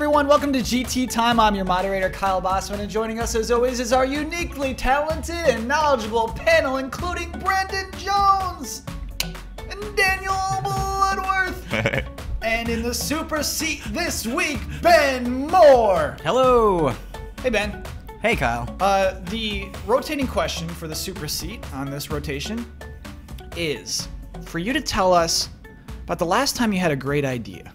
everyone? Welcome to GT Time. I'm your moderator, Kyle Bossman, and joining us as always is our uniquely talented and knowledgeable panel, including Brandon Jones and Daniel Bloodworth. And in the super seat this week, Ben Moore. Hello. Hey, Ben. Hey, Kyle. The rotating question for the super seat on this rotation is for you to tell us about the last time you had a great idea.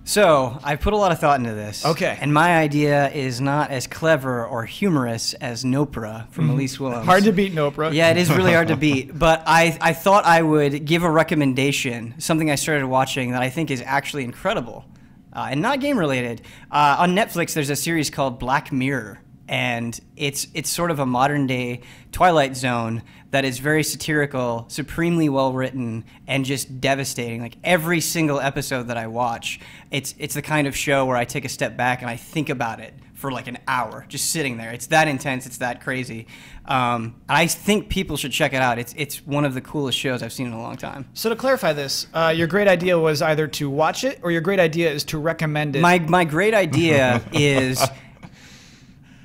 So, I put a lot of thought into this. Okay. And my idea is not as clever or humorous as Nopra from Elise Willems. Hard to beat Nopra. Yeah, it is really hard to beat. But I thought I would give a recommendation, something I started watching that I think is actually incredible and not game related. On Netflix, there's a series called Black Mirror. And it's sort of a modern day Twilight Zone that is very satirical, supremely well written, and just devastating. Like every single episode that I watch, it's the kind of show where I take a step back and I think about it for like an hour, just sitting there. It's that intense, it's that crazy. I think people should check it out. It's one of the coolest shows I've seen in a long time. So to clarify this, your great idea was either to watch it or your great idea is to recommend it. My great idea is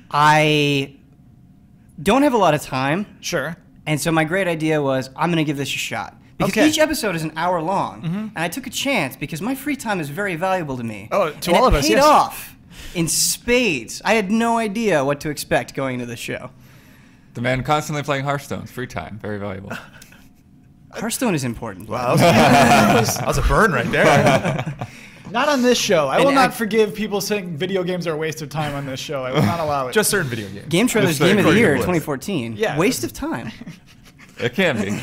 I don't have a lot of time. Sure. And so my great idea was I'm going to give this a shot. Because each episode is an hour long. And I took a chance because my free time is very valuable to me. Oh, to all of us, yes. It paid yes. off in spades. I had no idea what to expect going into the show. The man constantly playing Hearthstone. Free time. Very valuable. Hearthstone is important. Wow, that was a burn right there. Not on this show. I will not forgive people saying video games are a waste of time on this show. I will not allow it. Just certain video games. GameTrailers Game of the Year 2014. Yeah. Waste of time. It can be.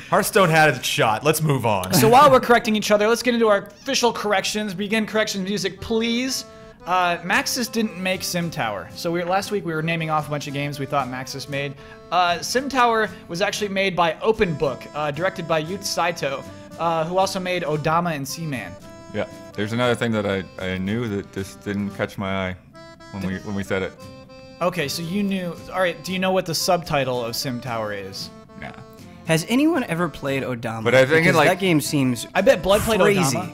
Hearthstone had its shot. Let's move on. So while we're correcting each other, let's get into our official corrections. Begin corrections music, please. Maxis didn't make Sim Tower. So last week we were naming off a bunch of games we thought Maxis made. Sim Tower was actually made by Open Book, directed by Yuta Saito, who also made Odama and Seaman. Yeah. There's another thing that I knew that just didn't catch my eye when we said it. Okay, so you knew. All right, do you know what the subtitle of Sim Tower is? Nah. Has anyone ever played Odama? But I think because like that game seems I bet Blood played crazy. Odama.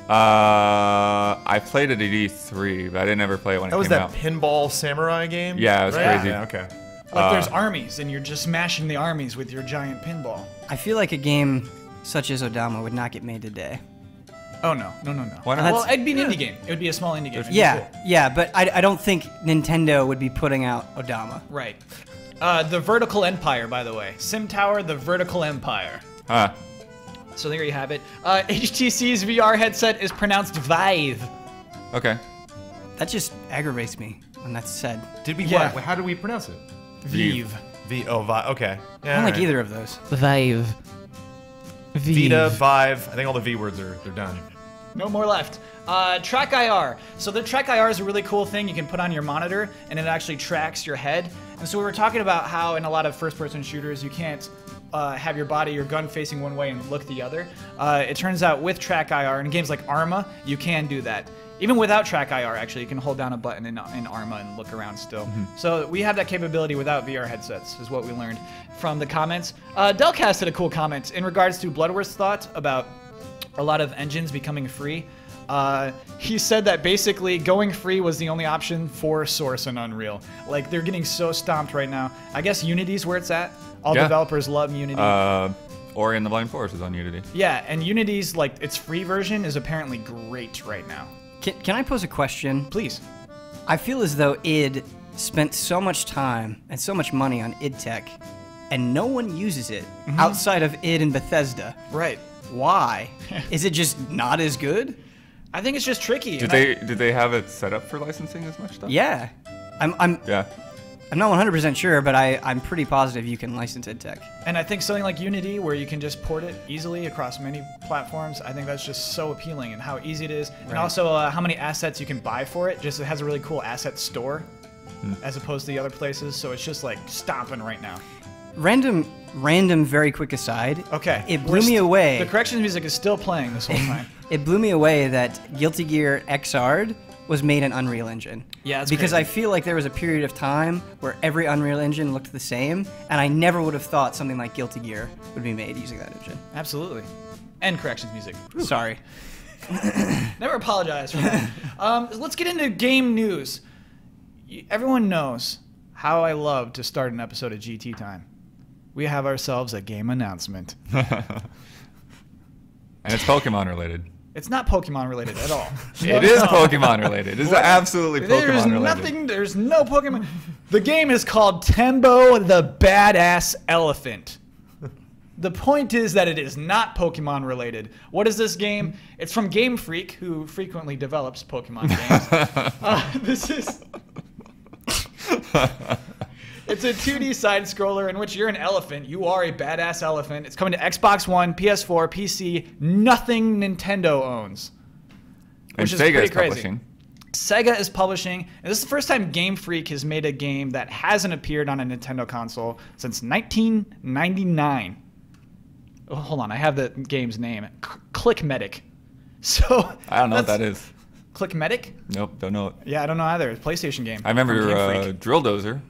I played it at E3, but I didn't ever play it when That it was came that out. pinball samurai game? Yeah, it was Right? crazy. Yeah, okay. Like there's armies, and you're just smashing the armies with your giant pinball. I feel like a game such as Odama would not get made today. Oh, no. Why not? Well, it'd be an indie game. It would be a small indie game. It'd be Yeah, cool. yeah, but I don't think Nintendo would be putting out Odama. Right. The Vertical Empire, by the way. Sim Tower, the Vertical Empire. So there you have it. HTC's VR headset is pronounced Vive. Okay. That just aggravates me when that's said. Did we? Yeah. How do we pronounce it? Vive. Okay. Yeah, I don't like alright. either of those. Vive. Vita, Vive. I think all the V words they're done. No more left. Track IR. So the Track IR is a really cool thing you can put on your monitor, and it actually tracks your head. And so we were talking about how in a lot of first-person shooters you can't have your body, your gun facing one way and look the other. It turns out with Track IR, in games like Arma, you can do that. Even without Track IR, actually, you can hold down a button in Arma and look around still. So we have that capability without VR headsets, is what we learned from the comments. Delcast had a cool comment in regards to Bloodworth's thought about a lot of engines becoming free. He said that basically going free was the only option for Source and Unreal. Like, they're getting so stomped right now. I guess Unity's where it's at. All developers love Unity. Ori and the Blind Forest is on Unity. Yeah, and Unity's, like, its free version is apparently great right now. Can I pose a question? Please. I feel as though id spent so much time and so much money on id tech, and no one uses it outside of id and Bethesda. Right. Why? Is it just not as good? I think it's just tricky. Did they have it set up for licensing as much stuff? Yeah. I'm not 100% sure, but I'm pretty positive you can license id tech. And I think something like Unity, where you can just port it easily across many platforms, I think that's just so appealing, and how easy it is. Right. And also how many assets you can buy for it. Just it has a really cool asset store as opposed to the other places. So it's just like stomping right now. Random, very quick aside. Okay. It blew me away. The corrections music is still playing this whole time. It blew me away that Guilty Gear Xrd was made in Unreal Engine. Yeah, that's because crazy. I feel like there was a period of time where every Unreal Engine looked the same, and I never would have thought something like Guilty Gear would be made using that engine. Absolutely. And corrections music. Sorry. Never apologize for that. Let's get into game news. Everyone knows how I love to start an episode of GT Time. We have ourselves a game announcement. And it's Pokemon related. It's not Pokemon related at all. It is Pokemon related. It's absolutely Pokemon related. There's no Pokemon. The game is called Tembo the Badass Elephant. The point is that it is not Pokemon related. What is this game? It's from Game Freak, who frequently develops Pokemon games. This is... It's a 2D side scroller in which you're an elephant. You are a badass elephant. It's coming to Xbox One, PS4, PC. Nothing Nintendo owns. And Which is Sega pretty is crazy. publishing. Sega is publishing, and this is the first time Game Freak has made a game that hasn't appeared on a Nintendo console since 1999. Oh, hold on, I have the game's name. Clickmedic. So I don't know what that is. Clickmedic? Nope, don't know it. Yeah, I don't know either. It's a PlayStation game. I remember from Game Freak. Drill Dozer.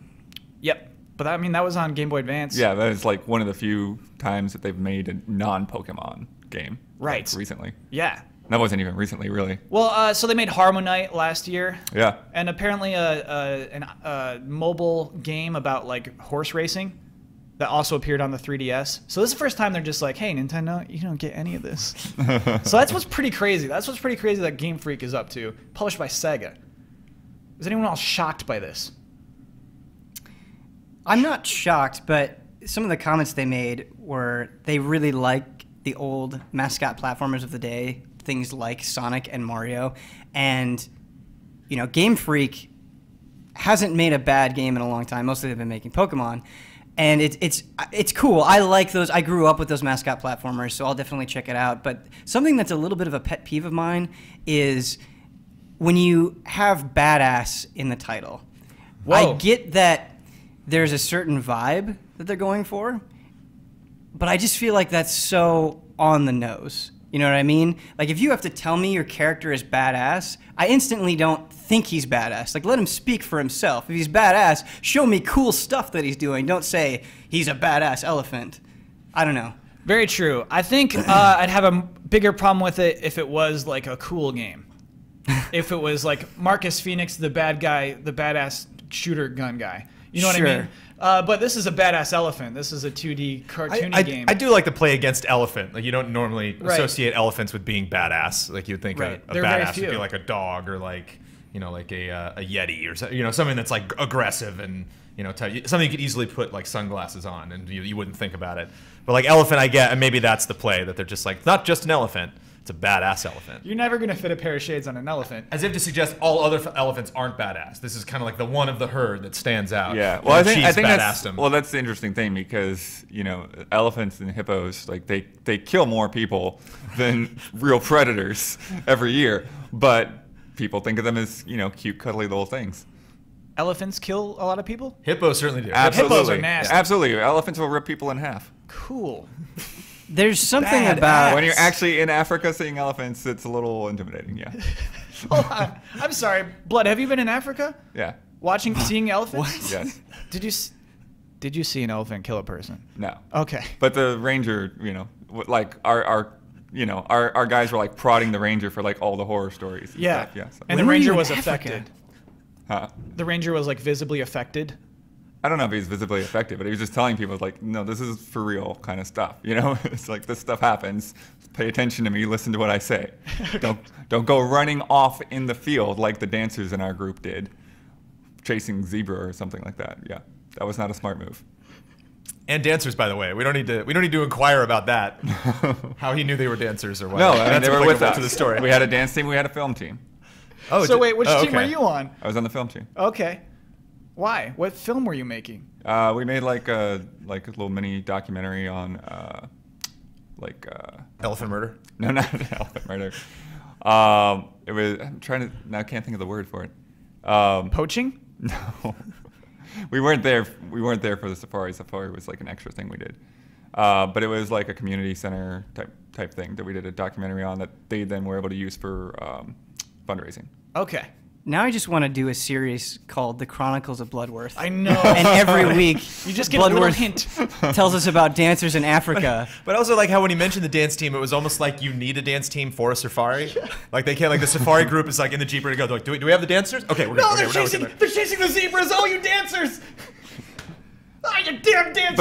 Yep, but I mean that was on Game Boy Advance. Yeah, that is like one of the few times that they've made a non-Pokemon game. Right. Like, recently. Yeah. That wasn't even recently, really. Well, so they made Harmon Knight last year. Yeah. And apparently a mobile game about like horse racing that also appeared on the 3DS. So this is the first time they're just like, hey, Nintendo, you don't get any of this. So that's what's pretty crazy. That's what's pretty crazy that Game Freak is up to. Published by Sega. Is anyone else shocked by this? I'm not shocked, but some of the comments they made were they really like the old mascot platformers of the day, things like Sonic and Mario. And, you know, Game Freak hasn't made a bad game in a long time. Mostly they've been making Pokemon. And it's cool. I like those. I grew up with those mascot platformers, so I'll definitely check it out. But something that's a little bit of a pet peeve of mine is when you have badass in the title. Whoa. I get that there's a certain vibe that they're going for, but I just feel like that's so on the nose. You know what I mean? Like, if you have to tell me your character is badass, I instantly don't think he's badass. Like, let him speak for himself. If he's badass, show me cool stuff that he's doing. Don't say he's a badass elephant. I don't know. Very true. I think I'd have a bigger problem with it if it was like a cool game. If it was like Marcus Phoenix, the bad guy, the badass shooter gun guy. You know what I mean? But this is a badass elephant. This is a 2D cartoony game. I do like to play against elephant. Like, you don't normally associate elephants with being badass. Like, you'd think a badass would be like a dog or like, you know, like a yeti or something, you know, something that's like aggressive and, you know, something you could easily put like sunglasses on and you wouldn't think about it. But like elephant, I get, and maybe that's the play, that they're just like, not just an elephant. It's a badass elephant. You're never going to fit a pair of shades on an elephant. As if to suggest all other elephants aren't badass. This is kind of like the one of the herd that stands out. Yeah, well, I think that's that's the interesting thing because, you know, elephants and hippos, like they kill more people than real predators every year, but people think of them as, you know, cute, cuddly little things. Elephants kill a lot of people? Hippos certainly do. Absolutely. Hippos are nasty. Absolutely. Elephants will rip people in half. Cool. There's something Badass. about... When you're actually in Africa seeing elephants, it's a little intimidating, yeah. Hold on. I'm sorry. Blood, have you been in Africa? Yeah. Seeing elephants? Yes. Did you see an elephant kill a person? No. Okay. But the ranger, you know, like our guys were like prodding the ranger for like all the horror stories. And Yeah. stuff. Yeah. So. And the When were ranger you in was Africa? affected. Huh? The ranger was like visibly affected. I don't know if he's visibly affected, but he was just telling people like, no, this is for real kind of stuff. You know, it's like this stuff happens. Pay attention to me. Listen to what I say. Don't go running off in the field like the dancers in our group did, chasing zebra or something like that. Yeah, that was not a smart move. And dancers, by the way. We don't need to inquire about that. How he knew they were dancers or what. No, I mean, they were with us. To the story. We had a dance team. We had a film team. Oh, So wait, which team okay. are you on? I was on the film team. Okay. Why? What film were you making? We made like a little mini documentary on Elephant murder? No, not elephant murder. It was, I'm trying to, now I can't think of the word for it. Poaching? No. We weren't there for the safari. Safari was like an extra thing we did. But it was like a community center type thing that we did a documentary on that they then were able to use for fundraising. Okay. Now I just want to do a series called The Chronicles of Bloodworth. I know. And every week, you just get a little hint. Tells us about dancers in Africa. But also, like how when he mentioned the dance team, it was almost like you need a dance team for a safari. Yeah. Like they can't. Like the safari group is like in the jeep ready to go. They're like, do we have the dancers? Okay, we're good. No, they're chasing the zebras. Oh, you dancers! Oh, you damn dancers!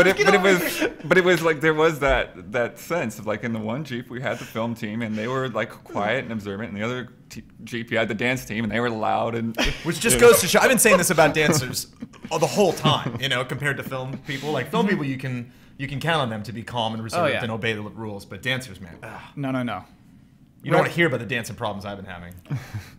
But it was like there was that sense of like in the one jeep we had the film team and they were like quiet and observant, and the other jeep you had the dance team and they were loud and which just goes to show. I've been saying this about dancers the whole time, you know, compared to film people. Like film people, you can count on them to be calm and reserved and obey the rules, but dancers, man, no. You don't want to hear about the dancing problems I've been having.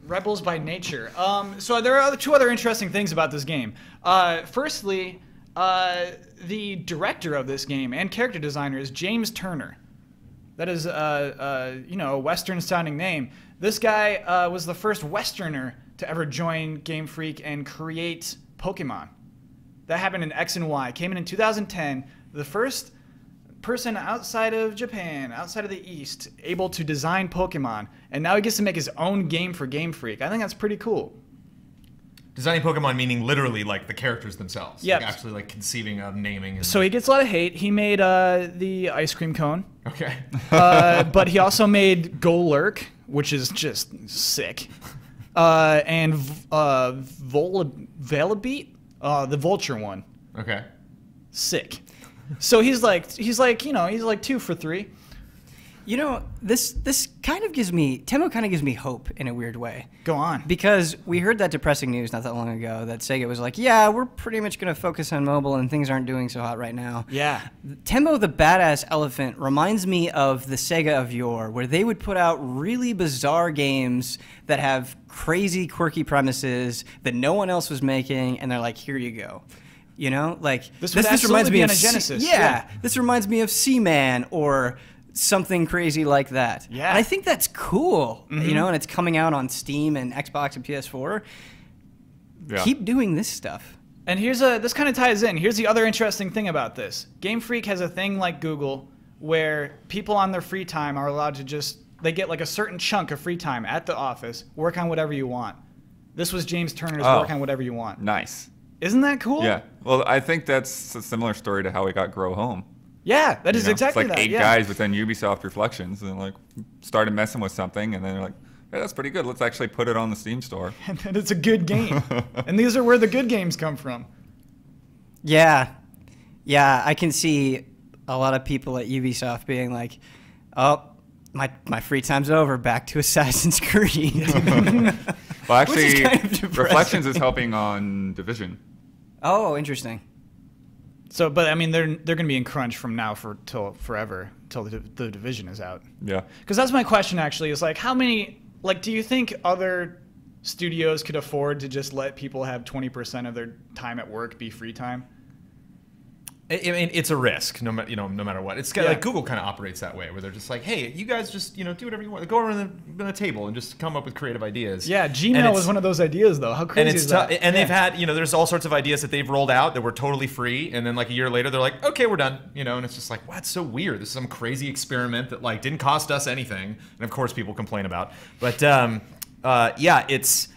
Rebels by nature. So there are two other interesting things about this game. Firstly, the director of this game and character designer is James Turner. That is, a Western-sounding name. This guy was the first Westerner to ever join Game Freak and create Pokemon. That happened in X and Y. Came in 2010. The first person outside of Japan, outside of the East, able to design Pokemon. And now he gets to make his own game for Game Freak. I think that's pretty cool. Designing Pokemon meaning literally like the characters themselves. Yeah. Like actually like conceiving of naming. And so he gets a lot of hate. He made the ice cream cone. Okay. But he also made Golurk, which is just sick. And Volbeat, the vulture one. Okay. Sick. So he's like 2 for 3. You know, this kind of gives me, Tembo kind of gives me hope in a weird way. Go on. Because we heard that depressing news not that long ago that Sega was like, yeah, we're pretty much going to focus on mobile and things aren't doing so hot right now. Yeah. Tembo the Badass Elephant reminds me of the Sega of yore, where they would put out really bizarre games that have crazy, quirky premises that no one else was making, and they're like, here you go. You know, like this reminds me of Genesis. Yeah, this reminds me of Seaman or something crazy like that. Yeah, and I think that's cool. You know, and it's coming out on Steam and Xbox and PS4. Yeah. Keep doing this stuff. And this kind of ties in. Here's the other interesting thing about this. Game Freak has a thing like Google where people on their free time are allowed to they get like a certain chunk of free time at the office, work on whatever you want. This was James Turner's work on whatever you want. Nice. Isn't that cool? Yeah. Well, I think that's a similar story to how we got Grow Home. Yeah, that is exactly it's like that. 8 guys within Ubisoft Reflections and like started messing with something, and then they're like, hey, that's pretty good. Let's actually put it on the Steam store. And then it's a good game. And these are where the good games come from. Yeah. Yeah, I can see a lot of people at Ubisoft being like, oh, my free time's over. Back to Assassin's Creed. Well, actually, kind of Reflections is helping on Division. Oh, interesting. So, but I mean, they're going to be in crunch from now till forever, till the Division is out. Yeah. Because that's my question actually. Is like, how many? Like, do you think other studios could afford to just let people have 20% of their time at work be free time? I mean, it's a risk, no matter what. It's kind of like Google kind of operates that way, where they're just like, "Hey, you guys just do whatever you want. Go around the table and just come up with creative ideas." Yeah, Gmail was one of those ideas, though. How crazy is that? And they've had, there's all sorts of ideas that they've rolled out that were totally free, and then like a year later, they're like, "Okay, we're done." And it's just like, wow, it's so weird. This is some crazy experiment that like didn't cost us anything, and of course people complain about. But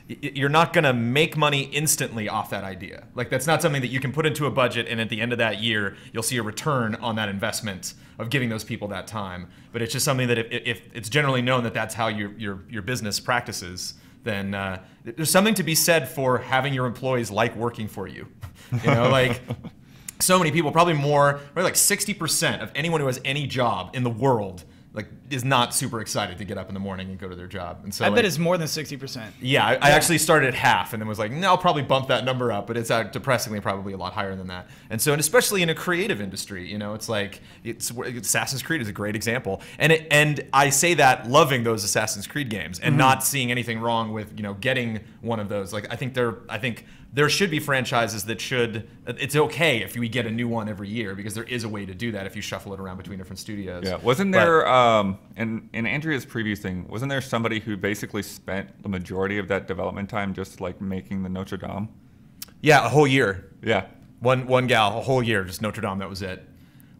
you're not going to make money instantly off that idea. Like, that's not something that you can put into a budget and at the end of that year, you'll see a return on that investment of giving those people that time. But it's just something that if it's generally known that that's how your business practices, then there's something to be said for having your employees like working for you. Like so many people, probably like 60% of anyone who has any job in the world is not super excited to get up in the morning and go to their job. And so I bet it's more than 60%. Yeah, I actually started at half and then was like, no, I'll probably bump that number up, but it's depressingly probably a lot higher than that. And so, and especially in a creative industry, it's like, Assassin's Creed is a great example. And I say that loving those Assassin's Creed games and not seeing anything wrong with, getting one of those. Like, I think there should be franchises that it's okay if we get a new one every year, because there is a way to do that if you shuffle it around between different studios. Yeah, wasn't there, in Andrea's previous thing, wasn't there somebody who basically spent the majority of that development time just like making the Notre Dame? Yeah, a whole year. Yeah. One gal, a whole year, just Notre Dame, that was it.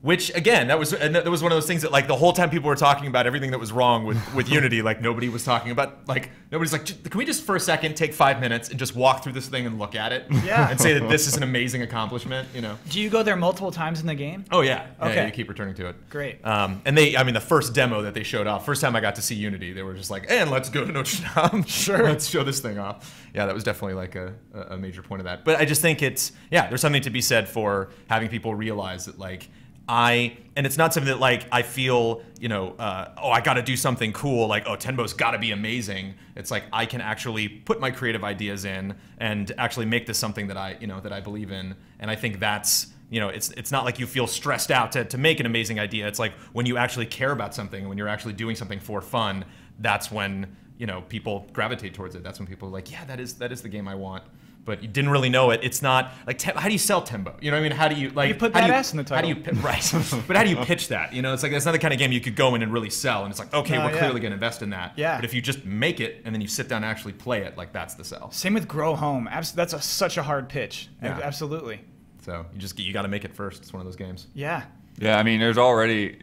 Which again, that was one of those things that like the whole time people were talking about everything that was wrong with Unity, like nobody was talking about nobody's like, can we just for a second take 5 minutes and just walk through this thing and look at it, and say that this is an amazing accomplishment, you know? Do you go there multiple times in the game? Oh yeah, okay. Yeah, you keep returning to it. Great. And the first demo that they showed off, first time I got to see Unity, they were just like, and let's go to Notre Dame. Sure, let's show this thing off. Yeah, that was definitely like a major point of that. But I just think there's something to be said for having people realize that like. And it's not something that like I feel, I got to do something cool, like, oh, Tembo's got to be amazing. It's like I can actually put my creative ideas in and actually make this something that I believe in. And I think that's, it's not like you feel stressed out to make an amazing idea. It's like when you actually care about something, when you're actually doing something for fun, that's when, people gravitate towards it. That's when people are like, yeah, that is the game I want. But you didn't really know it. It's not like how do you sell Tembo? You know what I mean? How do you like? You put badass in the title. Right? But how do you pitch that? It's like that's not the kind of game you could go in and really sell. And it's like, okay, we're clearly going to invest in that. Yeah. But if you just make it and then you sit down and actually play it, like that's the sell. Same with Grow Home. That's such a hard pitch. Yeah. Absolutely. So you got to make it first. It's one of those games. Yeah. Yeah, I mean, there's already,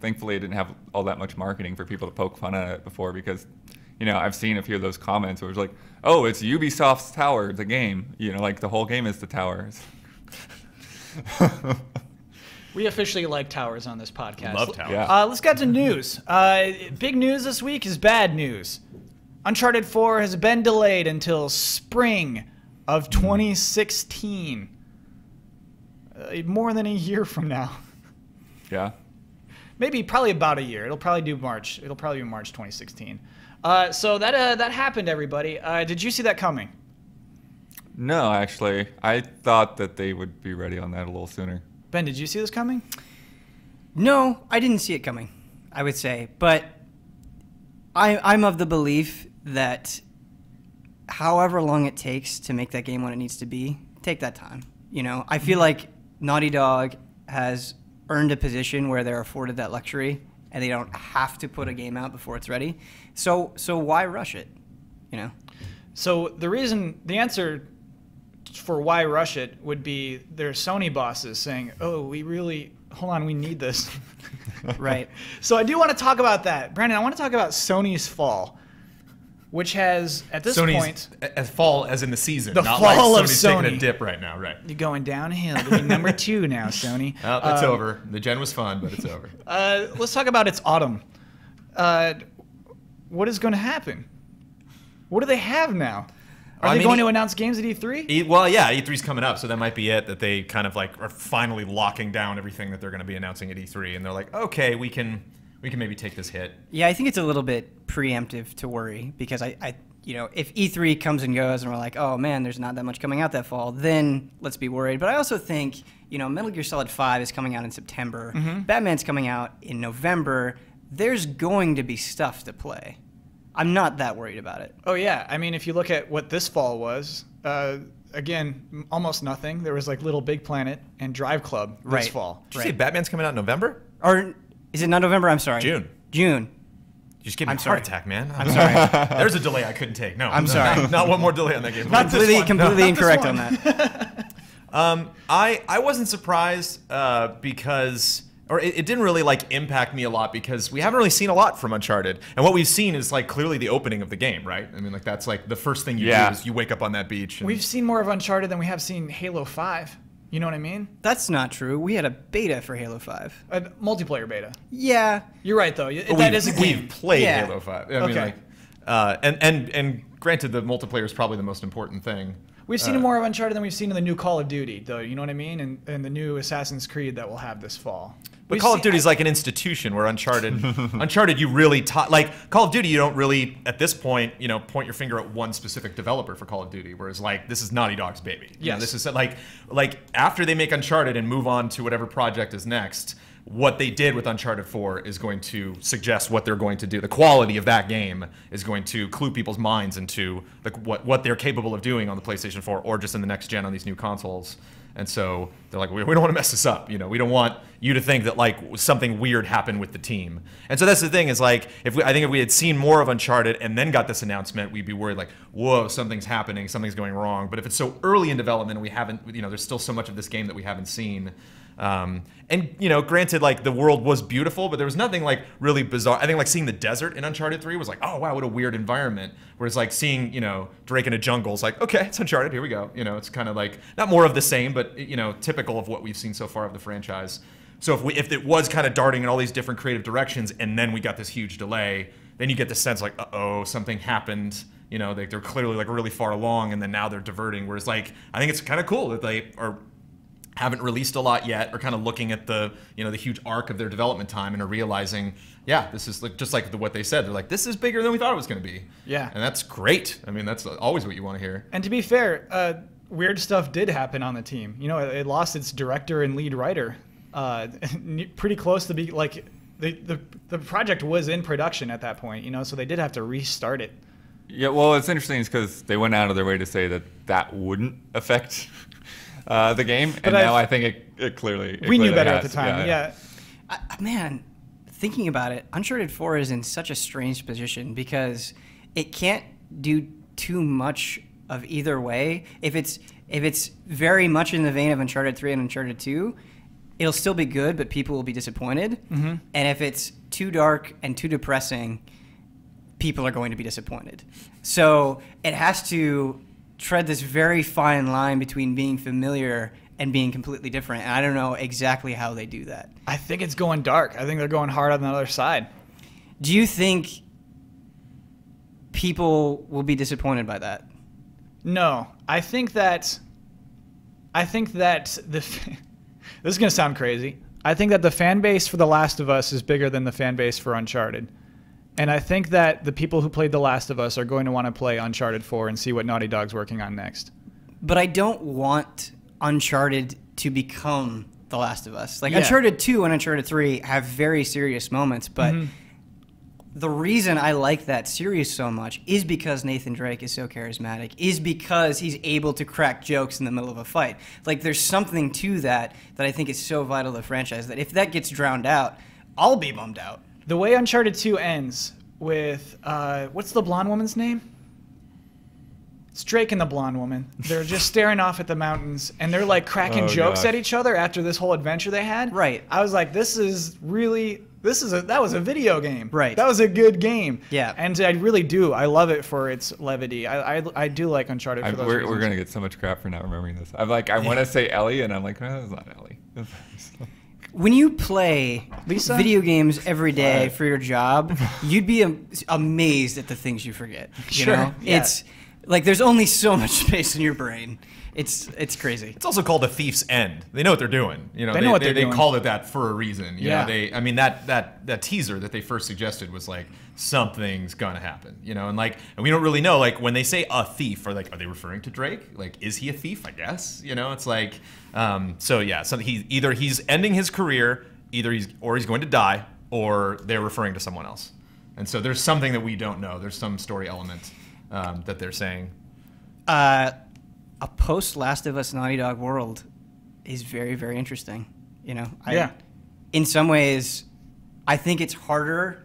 thankfully it didn't have all that much marketing for people to poke fun at it before because. I've seen a few of those comments where it's like, oh, it's Ubisoft's Tower, the game. Like the whole game is the towers. We officially like towers on this podcast. Love towers. Yeah. Let's get to news. Big news this week is bad news. Uncharted 4 has been delayed until spring of 2016. More than a year from now. Yeah. Probably about a year. It'll probably be March 2016. So that happened, everybody. Did you see that coming? No, actually. I thought that they would be ready on that a little sooner. Ben, did you see this coming? No, I didn't see it coming, I would say. But I'm of the belief that however long it takes to make that game what it needs to be, take that time. I feel like Naughty Dog has earned a position where they're afforded that luxury and they don't have to put a game out before it's ready. So why rush it? So the answer for why rush it would be their Sony bosses saying, "Oh, we need this." Right. So I do want to talk about that. Brandon, I want to talk about Sony's fall, which has at this point as fall as in the season, the not fall like of Sony's Sony. taking a dip right now, right? You're going downhill. You're number 2 now, Sony. Oh, it's over. The gen was fun, but it's over. Let's talk about its autumn. What is going to happen? What do they have now? Are they going to announce games at E3? Well, yeah, E3's coming up, so that might be it, that they kind of like are finally locking down everything that they're going to be announcing at E3, and they're like, okay, we can maybe take this hit. Yeah, I think it's a little bit preemptive to worry because I if E3 comes and goes and we're like, oh man, there's not that much coming out that fall, then let's be worried. But I also think, Metal Gear Solid 5 is coming out in September. Mm-hmm. Batman's coming out in November. There's going to be stuff to play. I'm not that worried about it. Oh yeah, I mean, if you look at what this fall was, again, almost nothing. There was like Little Big Planet and Drive Club this fall. Did you say Batman's coming out in November? Or is it not November? I'm sorry. June. You just gave me a heart attack, man. I'm sorry. There's a delay I couldn't take. No, I'm sorry. Not one more delay on that game. Completely incorrect on that. I wasn't surprised because. Or it didn't really like impact me a lot because we haven't really seen a lot from Uncharted, and what we've seen is like clearly the opening of the game, right? I mean, like that's like the first thing you do is you wake up on that beach. And we've seen more of Uncharted than we have seen Halo 5. You know what I mean? That's not true. We had a beta for Halo 5. A multiplayer beta. Yeah. You're right though. That is a game. We've played Halo 5. I mean, like, and granted, the multiplayer is probably the most important thing. We've seen more of Uncharted than we've seen in the new Call of Duty, though. You know what I mean? And the new Assassin's Creed that we'll have this fall. But Call of Duty is like an institution where Uncharted, you really like Call of Duty. You don't really at this point, point your finger at one specific developer for Call of Duty. Whereas like this is Naughty Dog's baby. Yeah, this is like after they make Uncharted and move on to whatever project is next. What they did with Uncharted 4 is going to suggest what they're going to do. The quality of that game is going to clue people's minds into what they're capable of doing on the PlayStation 4 or just in the next gen on these new consoles. And so they're like, we don't want to mess this up. We don't want you to think that like something weird happened with the team. And so that's the thing is like, I think if we had seen more of Uncharted and then got this announcement, we'd be worried like, whoa, something's happening, something's going wrong. But if it's so early in development and we haven't, there's still so much of this game that we haven't seen. And, you know, granted, like, the world was beautiful, but there was nothing, like, really bizarre. I think, like, seeing the desert in Uncharted 3 was like, oh, wow, what a weird environment. Whereas, like, seeing, you know, Drake in a jungle is like, okay, it's Uncharted, here we go. You know, it's kind of like, not more of the same, but, you know, typical of what we've seen so far of the franchise. So if it was kind of darting in all these different creative directions, and then we got this huge delay, then you get the sense, like, uh-oh, something happened. You know, they're clearly, like, really far along, and then now they're diverting. Whereas, like, I think it's kind of cool that they haven't released a lot yet, or kind of looking at the, you know, the huge arc of their development time and are realizing, yeah, this is like, just like what they said. They're like, this is bigger than we thought it was going to be. Yeah. And that's great. I mean, that's always what you want to hear. And to be fair, weird stuff did happen on the team. You know, it lost its director and lead writer. Pretty close to be like, the project was in production at that point, you know, so they did have to restart it. Yeah, well, it's interesting because they went out of their way to say that that wouldn't affect the game, and now I think it clearly we knew better has. at the time. Yeah. Man, thinking about it, Uncharted 4 is in such a strange position because it can't do too much of either way. If it's very much in the vein of Uncharted 3 and Uncharted 2, it'll still be good, but people will be disappointed. Mm-hmm. And if it's too dark and too depressing, people are going to be disappointed. So it has to tread this very fine line between being familiar and being completely different. And I don't know exactly how they do that. I think it's going dark. I think they're going hard on the other side. Do you think people will be disappointed by that? No. I think that this is going to sound crazy. I think that the fan base for The Last of Us is bigger than the fan base for Uncharted. And I think that the people who played The Last of Us are going to want to play Uncharted 4 and see what Naughty Dog's working on next. But I don't want Uncharted to become The Last of Us. Like, yeah. Uncharted 2 and Uncharted 3 have very serious moments, but the reason I like that series so much is because Nathan Drake is so charismatic, is because he's able to crack jokes in the middle of a fight. Like, there's something to that I think is so vital to the franchise that if that gets drowned out, I'll be bummed out. The way Uncharted 2 ends with, what's the blonde woman's name? It's Drake and the blonde woman. They're just staring off at the mountains, and they're like cracking jokes at each other after this whole adventure they had. Right. I was like, that was a video game. Right. That was a good game. Yeah. And I really do. I love it for its levity. I do like Uncharted for those reasons. We're gonna get so much crap for not remembering this. I'm like, I want to say Ellie, and I'm like, oh, it's not Ellie. When you play Lisa? video games every day for your job, you'd be amazed at the things you forget. You know? Yeah. It's like there's only so much space in your brain. It's crazy. It's also called A Thief's End. They know what they're doing. You know, they know what they're doing. They called it that for a reason. You Yeah. know, I mean, that teaser that they first suggested was like, something's gonna happen. You know, and we don't really know. Like, when they say a thief, are they referring to Drake? Like, is he a thief? I guess. You know, it's like, so yeah. So he's ending his career, he's going to die, or they're referring to someone else. And so there's something that we don't know. There's some story element that they're saying. A post Last of Us Naughty Dog world is very, very interesting. You know, in some ways, I think it's harder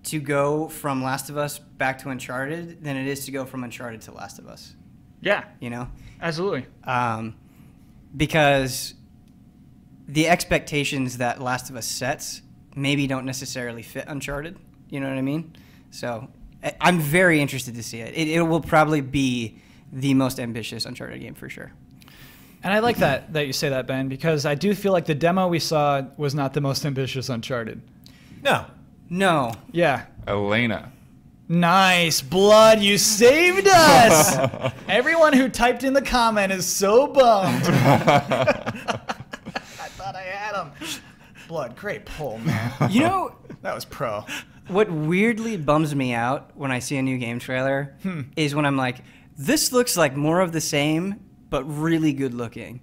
to go from Last of Us back to Uncharted than it is to go from Uncharted to Last of Us. Yeah. You know? Absolutely. Because the expectations that Last of Us sets maybe don't necessarily fit Uncharted. You know what I mean? So I'm very interested to see it. It will probably be the most ambitious Uncharted game for sure. And I like that you say that, Ben, because I do feel like the demo we saw was not the most ambitious Uncharted. No. Yeah. Elena. Nice. Blood, you saved us. Everyone who typed in the comment is so bummed. I thought I had him. Blood, great pull, man. You know, that was pro. What weirdly bums me out when I see a new game trailer is when I'm like, this looks like more of the same, but really good looking.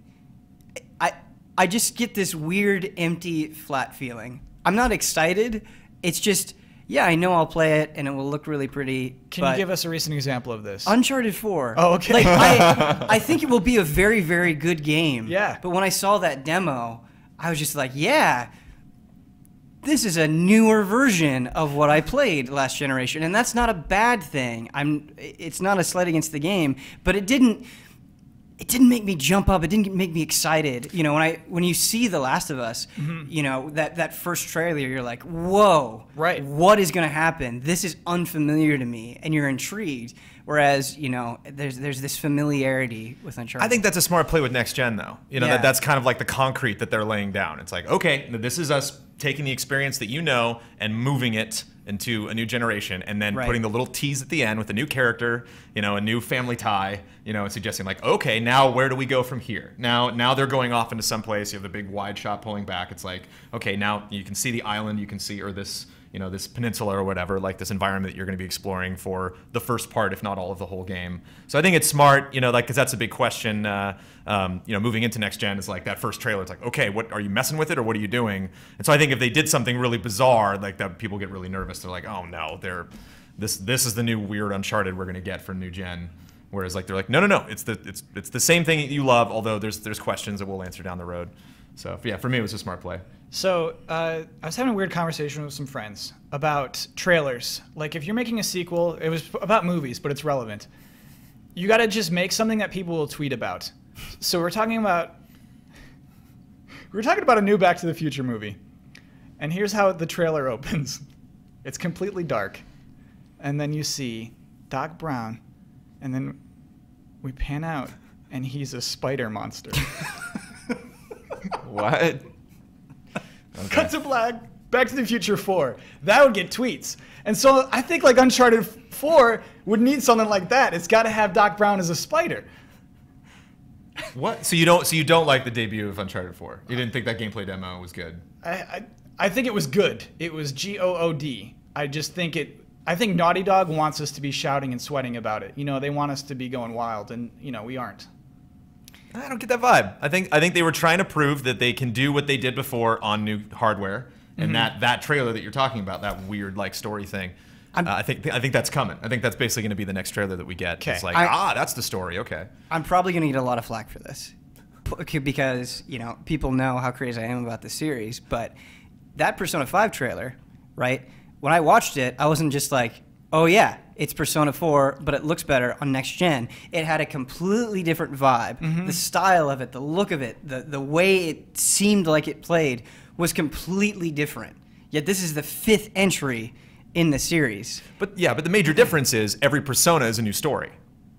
I just get this weird, empty, flat feeling. I'm not excited. It's just, yeah, I know I'll play it and it will look really pretty. Can you give us a recent example of this? Uncharted 4. Oh, okay. Like, I think it will be a very, very good game. Yeah. But when I saw that demo, I was just like, yeah, this is a newer version of what I played last generation. And that's not a bad thing. It's not a slight against the game, but it didn't it didn't make me jump up. It didn't make me excited. You know, when you see The Last of Us, you know, that first trailer, you're like, whoa, right? What is going to happen? This is unfamiliar to me, and you're intrigued. Whereas, you know, there's this familiarity with Uncharted. I think that's a smart play with next gen, though. You know, that's kind of like the concrete that they're laying down. It's like, okay, this is us taking the experience that you know and moving it into a new generation, and then putting the little tease at the end with a new character, you know, a new family tie, you know, and suggesting like, okay, now where do we go from here? Now they're going off into some place. You have the big wide shot pulling back. It's like, okay, now you can see the island, you can see, or this, you know, this peninsula or whatever, like this environment that you're going to be exploring for the first part, if not all of the whole game. So I think it's smart, you know, like, because that's a big question, you know, moving into next gen is like that first trailer. It's like, okay, what are you messing with it, or what are you doing? And so I think if they did something really bizarre, like that, people get really nervous. They're like, oh no, this is the new weird Uncharted we're going to get for new gen. Whereas like they're like, no, it's the same thing that you love, although there's questions that we'll answer down the road. So yeah, for me it was a smart play. So I was having a weird conversation with some friends about trailers. Like, if you're making a sequel, it was about movies, but it's relevant. You got to just make something that people will tweet about. So we're talking about a new Back to the Future movie, and here's how the trailer opens. It's completely dark, and then you see Doc Brown, and then we pan out, and he's a spider monster. What? Okay. Cut to black. Back to the Future 4. That would get tweets. And so I think like Uncharted 4 would need something like that. It's got to have Doc Brown as a spider. What? So you don't like the debut of Uncharted 4? You didn't think that gameplay demo was good? I think it was good. It was GOOD. I think Naughty Dog wants us to be shouting and sweating about it. You know, they want us to be going wild, and you know, we aren't. I don't get that vibe. I think they were trying to prove that they can do what they did before on new hardware, and that trailer that you're talking about, that weird like story thing. I think that's coming. I think that's basically going to be the next trailer that we get. Okay. It's like, that's the story. Okay. I'm probably going to get a lot of flack for this, because you know people know how crazy I am about the series. But that Persona 5 trailer, right? When I watched it, I wasn't just like, oh yeah, it's Persona 4, but it looks better on next gen. It had a completely different vibe. The style of it, the look of it, the way it seemed like it played was completely different. Yet this is the 5th entry in the series. But the major difference is every Persona is a new story,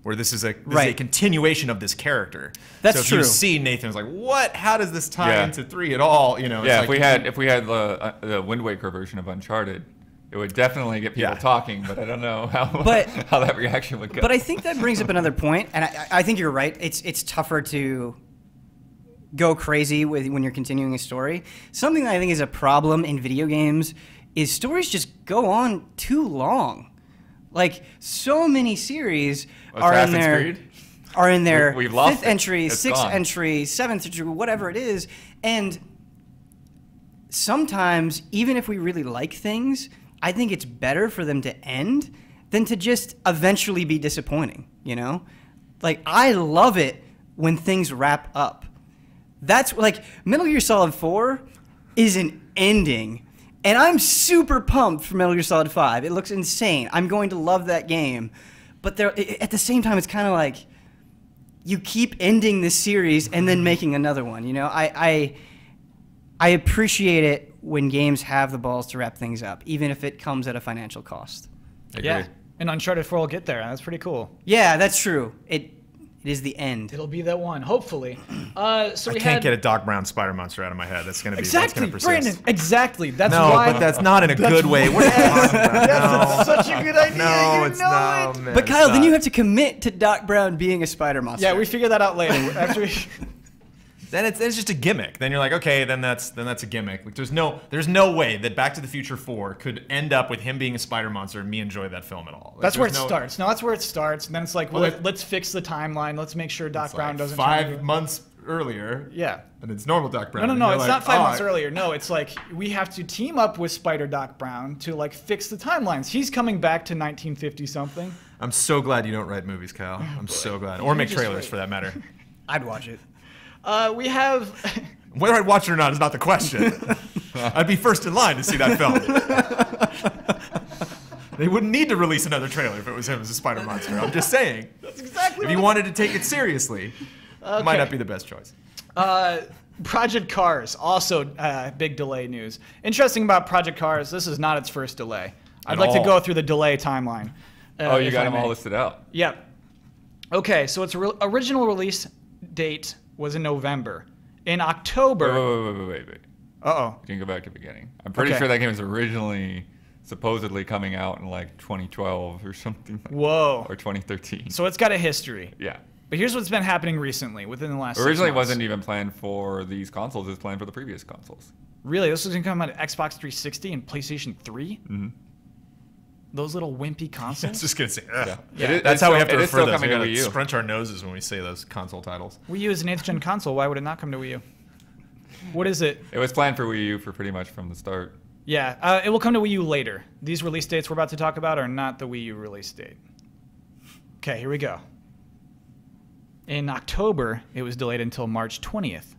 where this is a continuation of this character. That's so if true. you see Nathan's like, what? How does this tie into 3 at all? You know. Yeah, it's if we had the Wind Waker version of Uncharted, it would definitely get people talking, but I don't know how that reaction would go. But I think that brings up another point, and I think you're right. It's tougher to go crazy when you're continuing a story. Something that I think is a problem in video games is stories just go on too long. Like, so many series are in their We've lost 5th entry, It's 6th gone. entry, 7th entry, whatever it is, and sometimes, even if we really like things, I think it's better for them to end than to just eventually be disappointing, you know? Like, I love it when things wrap up. That's, like, Metal Gear Solid 4 is an ending, and I'm super pumped for Metal Gear Solid 5. It looks insane. I'm going to love that game. But at the same time, it's kind of like, you keep ending this series and then making another one, you know? I appreciate it when games have the balls to wrap things up, even if it comes at a financial cost. Yeah, and Uncharted 4 will get there. That's pretty cool. Yeah, that's true. It is the end. It'll be that one, hopefully. So I can't get a Doc Brown spider monster out of my head. That's gonna be exactly, that's Brandon. persist. Exactly. That's no, why. but that's not in a good way. What are you talking about? That's such a good idea. No, you it's know not. it. Man, But Kyle, it's then you not. have to commit to Doc Brown being a spider monster. Yeah, we figure that out later. After we. Then it's just a gimmick. Then you're like, okay, then that's a gimmick. Like, there's no way that Back to the Future 4 could end up with him being a spider monster and me enjoy that film at all. Like, That's where it starts. No, that's where it starts. And then it's like, well, let's fix the timeline. Let's make sure Doc Brown doesn't. 5 months earlier. Yeah. And it's normal Doc Brown. No, it's not 5 months earlier. No, it's like we have to team up with Spider Doc Brown to like fix the timelines. He's coming back to 1950 something. I'm so glad you don't write movies, Kyle. I'm so glad. Or make trailers for that matter. I'd watch it. We have. Whether I'd watch it or not is not the question. I'd be first in line to see that film. They wouldn't need to release another trailer if it was him as a spider monster. I'm just saying. That's exactly. If you wanted to take it seriously. Okay. Might not be the best choice. Project Cars, also big delay news. Interesting about Project Cars, this is not its first delay. I'd like to go through the delay timeline. You got them all listed out. Yep. Okay, so its original release date was in November. In October... Wait. Uh-oh. You can go back to the beginning. I'm pretty sure that game was originally supposedly coming out in like 2012 or something. Whoa. Or 2013. So it's got a history. Yeah. But here's what's been happening recently, within the last 6 Originally, it months. wasn't even planned for these consoles. It was planned for the previous consoles. Really? This was going to come out at Xbox 360 and PlayStation 3? Mm-hmm. Those little wimpy consoles? I was just going to say, ugh. Yeah. That's how we have to it is refer still those. coming We to gotta Wii U. scrunch our noses when we say those console titles. Wii U is an 8th gen console. Why would it not come to Wii U? What is it? It was planned for Wii U for pretty much from the start. Yeah, it will come to Wii U later. These release dates we're about to talk about are not the Wii U release date. Okay, here we go. In October, it was delayed until March 20th.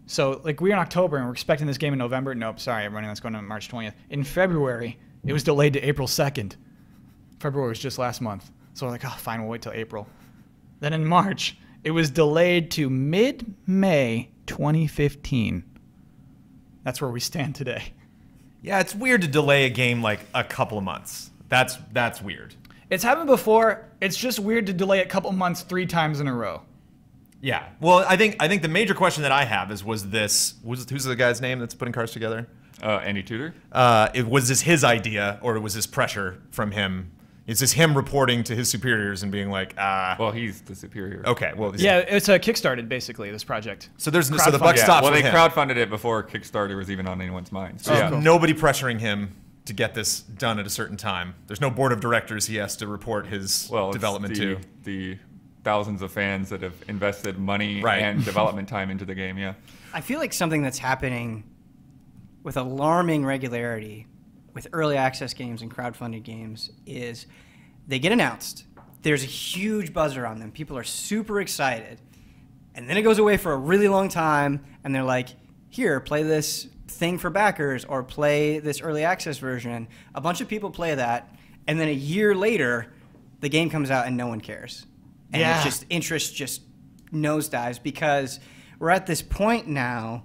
So, like, we're in October and we're expecting this game in November. Nope, sorry, everyone, that's going to March 20th. In February, it was delayed to April 2nd. February was just last month. So we're like, oh, fine, we'll wait till April. Then in March, it was delayed to mid-May 2015. That's where we stand today. Yeah, it's weird to delay a game like a couple of months. That's weird. It's happened before. It's just weird to delay a couple months 3 times in a row. Yeah. Well, I think the major question that I have is, who's the guy's name that's putting Cars together? Andy Tudor? Was this his idea, or was this pressure from him? Is this him reporting to his superiors and being like, Well, he's the superior. Okay, well, Yeah, it's Kickstarted, basically, this project. So the buck stops Well, with they him. crowdfunded it before Kickstarter was even on anyone's mind. So, So nobody pressuring him to get this done at a certain time. There's no board of directors he has to report his development to. The thousands of fans that have invested money and development time into the game, yeah. I feel like something that's happening with alarming regularity with early access games and crowdfunded games is they get announced. There's a huge buzz around them. People are super excited. And then it goes away for a really long time, and they're like, here, play this thing for backers or play this early access version. A bunch of people play that, and then a year later, the game comes out and no one cares. And it's just interest just nosedives because we're at this point now,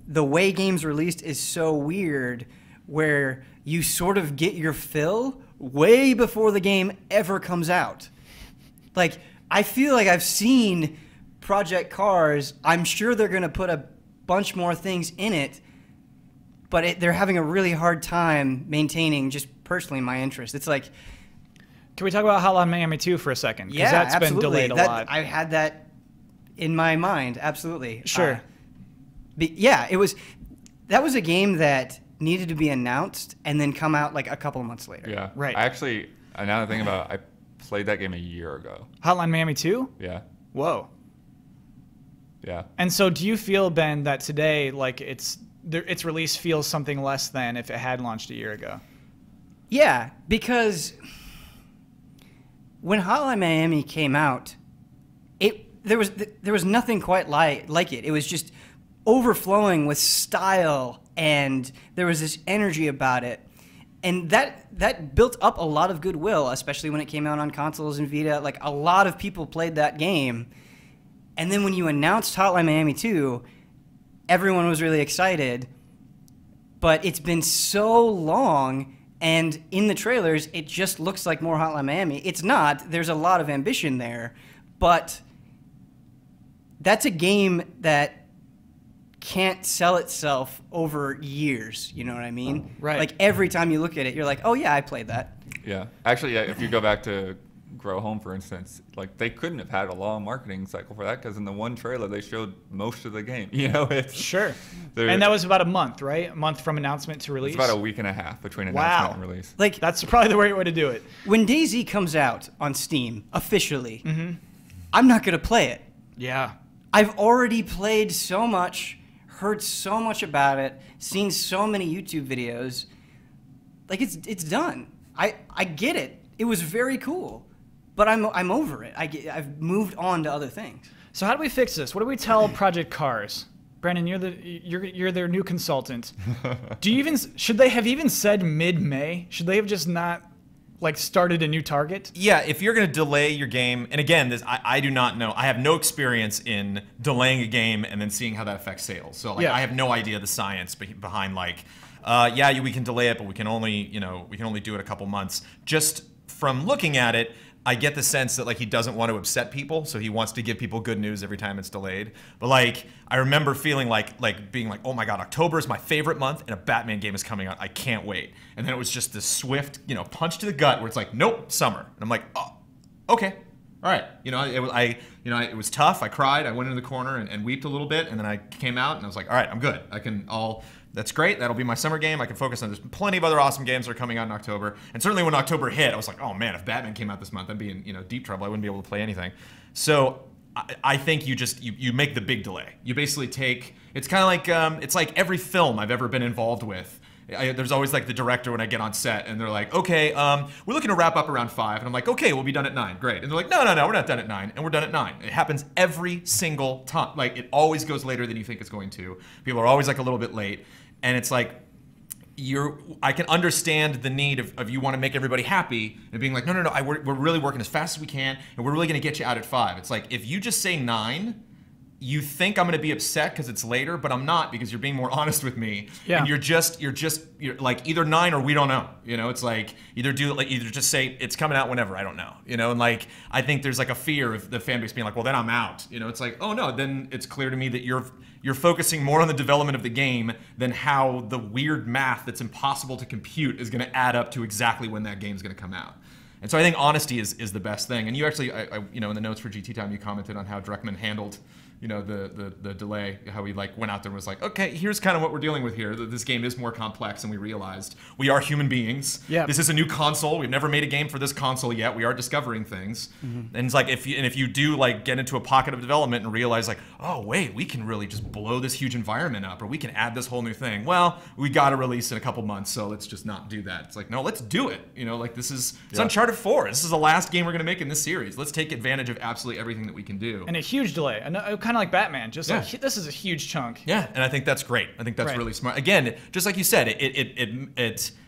the way games released is so weird where you sort of get your fill way before the game ever comes out. Like, I feel like I've seen Project Cars. I'm sure they're going to put a bunch more things in it, but they're having a really hard time maintaining, just personally, my interest. It's like... Can we talk about Hotline Miami 2 for a second? Yeah, that's absolutely. been delayed a lot. I had that in my mind, absolutely. Sure. That was a game that needed to be announced and then come out like a couple of months later. Yeah. Right. I actually, now that I think about it, I played that game a year ago. Hotline Miami 2? Yeah. Whoa. Yeah. And so do you feel, Ben, that today, like, its release feels something less than if it had launched a year ago? Yeah, because when Hotline Miami came out, there was nothing quite like it. It was just overflowing with style, and there was this energy about it. And that built up a lot of goodwill, especially when it came out on consoles and Vita. Like, a lot of people played that game. And then when you announced Hotline Miami 2, everyone was really excited. But it's been so long, and in the trailers, it just looks like more Hotline Miami. It's not. There's a lot of ambition there. But that's a game that can't sell itself over years, you know what I mean? Right. Like, every time you look at it, you're like, oh yeah, I played that. Yeah. Actually, if you go back to Grow Home, for instance, like, they couldn't have had a long marketing cycle for that because in the one trailer they showed most of the game. You know, Sure. And that was about a month, right? A month from announcement to release? It's about a week and a half between announcement and release. Like, that's probably the right way to do it. When DayZ comes out on Steam officially, I'm not gonna play it. Yeah. I've already played so much, heard so much about it, seen so many YouTube videos. Like, it's done. I get it. It was very cool, but I'm over it. I've moved on to other things. So how do we fix this? What do we tell Project Cars? Brandon, you're their new consultant. Should they have even said mid-May? Should they have just not like started a new target? Yeah, if you're going to delay your game, and again, I do not know. I have no experience in delaying a game and then seeing how that affects sales. So like, I have no idea the science behind like, we can delay it, but we can only do it a couple months. Just from looking at it, I get the sense that like he doesn't want to upset people, so he wants to give people good news every time it's delayed. But like I remember feeling like being like, oh my god, October is my favorite month, and a Batman game is coming out. I can't wait. And then it was just this swift, punch to the gut where it's like, nope, summer. And I'm like, oh, okay, all right. It was tough. I cried. I went into the corner and weeped a little bit, and then I came out and I was like, all right, I'm good. That's great. That'll be my summer game. I can focus on. There's plenty of other awesome games that are coming out in October. And certainly when October hit, I was like, oh man, if Batman came out this month, I'd be in deep trouble. I wouldn't be able to play anything. So I think you make the big delay. You basically take. It's kind of like it's like every film I've ever been involved with. There's always like the director when I get on set and they're like, okay, we're looking to wrap up around 5. And I'm like, okay, we'll be done at 9. Great. And they're like, no, we're not done at 9. And we're done at 9. It happens every single time. Like it always goes later than you think it's going to. People are always like a little bit late. And it's like, I can understand the need of you want to make everybody happy and being like, no, we're really working as fast as we can and we're really going to get you out at 5. It's like, if you just say 9, you think I'm going to be upset because it's later, but I'm not, because you're being more honest with me. Yeah. And you're like either 9 or we don't know. It's like either just say it's coming out whenever, I don't know. And like I think there's like a fear of the fan base being like, well then I'm out. It's like, oh no, then it's clear to me that you're focusing more on the development of the game than how the weird math that's impossible to compute is going to add up to exactly when that game's going to come out. And so I think honesty is the best thing. And you actually, in the notes for GT Time, you commented on how Druckmann handled the delay, how he like went out there and was like, okay, here's kind of what we're dealing with here. This game is more complex than we realized. We are human beings. Yeah. This is a new console. We've never made a game for this console yet. We are discovering things. Mm-hmm. And it's like if you do like get into a pocket of development and realize like, oh wait, we can really just blow this huge environment up, or we can add this whole new thing. Well, we got to release in a couple months, so let's just not do that. It's like, no, let's do it. Like it's Uncharted 4. This is the last game we're gonna make in this series. Let's take advantage of absolutely everything that we can do. And a huge delay. And kind of like Batman, just like this is a huge chunk. Yeah, and I think that's great. I think that's really smart. Again, just like you said,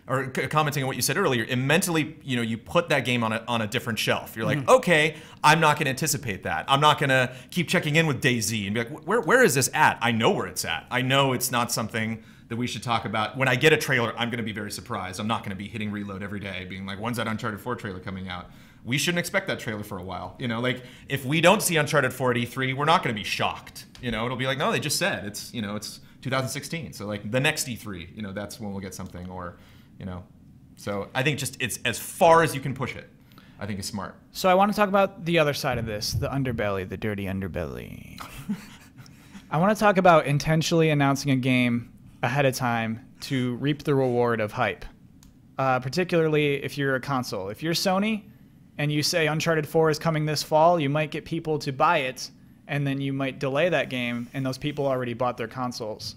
or commenting on what you said earlier, it mentally, you put that game on a different shelf. You're like, okay, I'm not going to anticipate that. I'm not going to keep checking in with DayZ and be like, where is this at? I know where it's at. I know it's not something that we should talk about. When I get a trailer, I'm going to be very surprised. I'm not going to be hitting reload every day, being like, when's that Uncharted 4 trailer coming out? We shouldn't expect that trailer for a while. Like if we don't see Uncharted 4 at E3, we're not going to be shocked. It'll be like, no, they just said it's 2016. So like the next E3, that's when we'll get something, or, So I think just it's as far as you can push it. I think is smart. So I want to talk about the other side of this, the underbelly, the dirty underbelly. I want to talk about intentionally announcing a game ahead of time to reap the reward of hype. Particularly if you're a console. If you're Sony and you say Uncharted 4 is coming this fall, you might get people to buy it, and then you might delay that game, and those people already bought their consoles.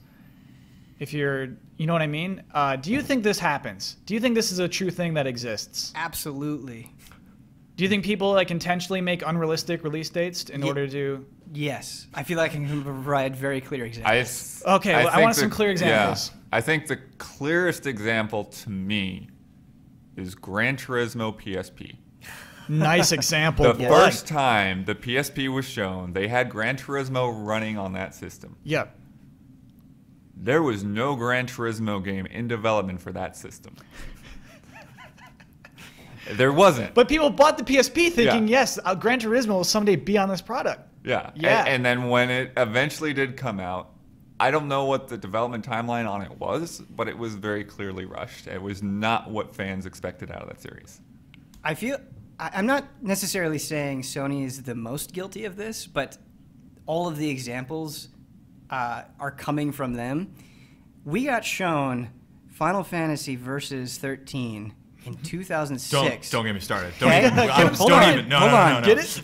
If you're, you know what I mean? Do you think this happens? Do you think this is a true thing that exists? Absolutely. Do you think people like intentionally make unrealistic release dates in order to? Yes, I feel like I can provide very clear examples. I want some clear examples. Yeah, I think the clearest example to me is Gran Turismo Psp. Nice example. The first time the PSP was shown, they had Gran Turismo running on that system. Yep. There was no Gran Turismo game in development for that system. There wasn't. But people bought the PSP thinking, yes, Gran Turismo will someday be on this product. Yeah. And then when it eventually did come out, I don't know what the development timeline on it was, but it was very clearly rushed. It was not what fans expected out of that series. I'm not necessarily saying Sony is the most guilty of this, but all of the examples are coming from them. We got shown Final Fantasy Versus 13 in 2006. Don't get me started. Hold on. No. Get it?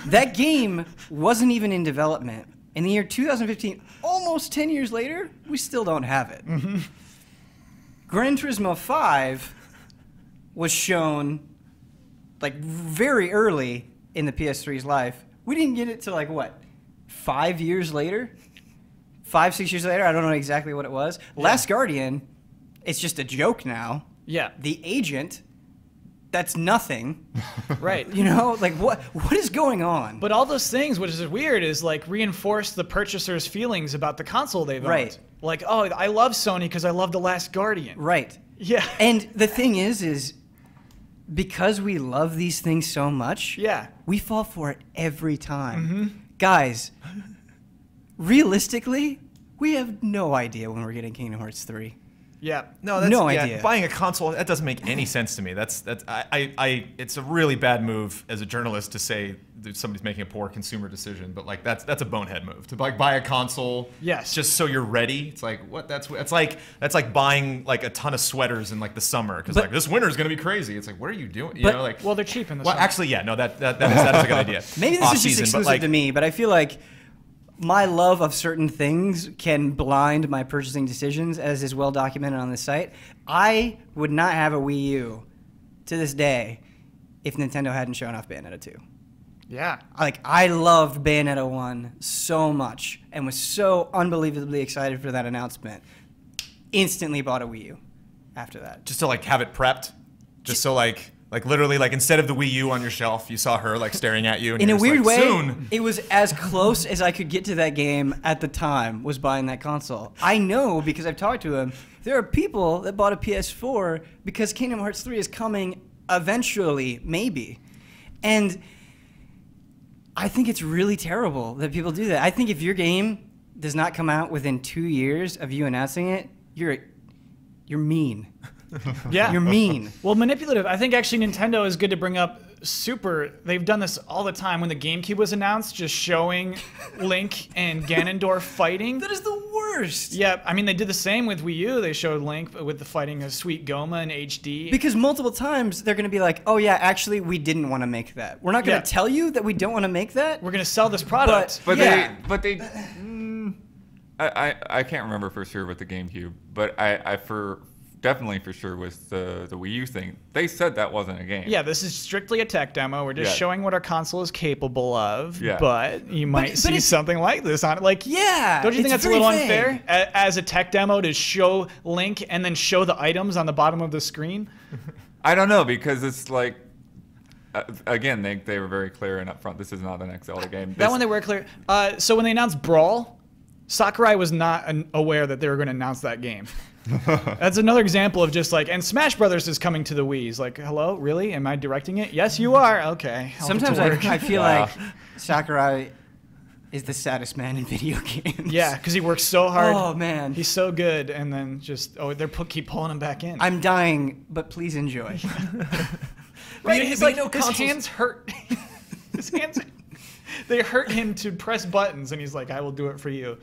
That game wasn't even in development. In the year 2015, almost 10 years later, we still don't have it. Mm-hmm. Gran Turismo 5 was shown like very early in the PS3's life. We didn't get it till like what? 5 years later? 5-6 years later? I don't know exactly what it was. Yeah. Last Guardian, it's just a joke now. Yeah. The Agent that's nothing. Right. You know, like what is going on? But all those things, which is weird, is like reinforce the purchaser's feelings about the console they've owned. Like, oh, I love Sony because I love The Last Guardian. Right. Yeah. And the thing is because we love these things so much, we fall for it every time. Guys, realistically, we have no idea when we're getting Kingdom Hearts 3. Yeah. No, that's, no idea. Buying a console, that doesn't make any sense to me. It's a really bad move as a journalist to say that somebody's making a poor consumer decision, but like that's a bonehead move to like buy a console. Yes. Just so you're ready. It's like what? That's like buying like a ton of sweaters in like the summer because like this winter is gonna be crazy. It's like what are you doing? You know, like well, they're cheap in the well, summer. actually, yeah, no, that is a good idea. Maybe this is just exclusive to me, but I feel like my love of certain things can blind my purchasing decisions, as is well documented on the site. I would not have a Wii U to this day if Nintendo hadn't shown off Bayonetta 2. Yeah. Like, I loved Bayonetta 1 so much and was so unbelievably excited for that announcement. Instantly bought a Wii U after that. Just to like have it prepped? Just so like literally, like instead of the Wii U on your shelf, you saw her like staring at you. And in a weird way, soon. It was as close as I could get to that game at the time was buying that console. I know because I've talked to him. There are people that bought a PS4 because Kingdom Hearts 3 is coming eventually, maybe. And I think it's really terrible that people do that. I think if your game does not come out within 2 years of you announcing it, you're mean. Yeah. You're mean. Well, manipulative. I think actually Nintendo is good to bring up. They've done this all the time. When the GameCube was announced, just showing Link and Ganondorf fighting. That is the worst. Yeah, I mean, they did the same with Wii U. They showed Link with the fighting of Sweet Goma in HD. Because multiple times they're going to be like, oh yeah, actually we didn't want to make that. We're not going to tell you that we don't want to make that. We're going to sell this product. But I can't remember for sure with the GameCube, but I definitely for sure with the Wii U thing, they said that wasn't a game. Yeah, this is strictly a tech demo. We're just showing what our console is capable of. Yeah. But you might see something like this on it. Like, yeah, don't you think that's a little unfair as a tech demo to show Link and then show the items on the bottom of the screen? I don't know, because it's like, again, they were very clear and upfront. This is not the next Zelda game. That one they were clear. So when they announced Brawl, Sakurai was not aware that they were going to announce that game. That's another example of just like, and Smash Brothers is coming to the Wii. He's like, hello, really? Am I directing it? Yes, you are. Okay. Sometimes I feel like Sakurai is the saddest man in video games. Yeah, because he works so hard. Oh, man. He's so good, and then just, keep pulling him back in. I'm dying, but please enjoy. Right, he's like, his hands hurt. His hands, they hurt him to press buttons, and he's like, I will do it for you.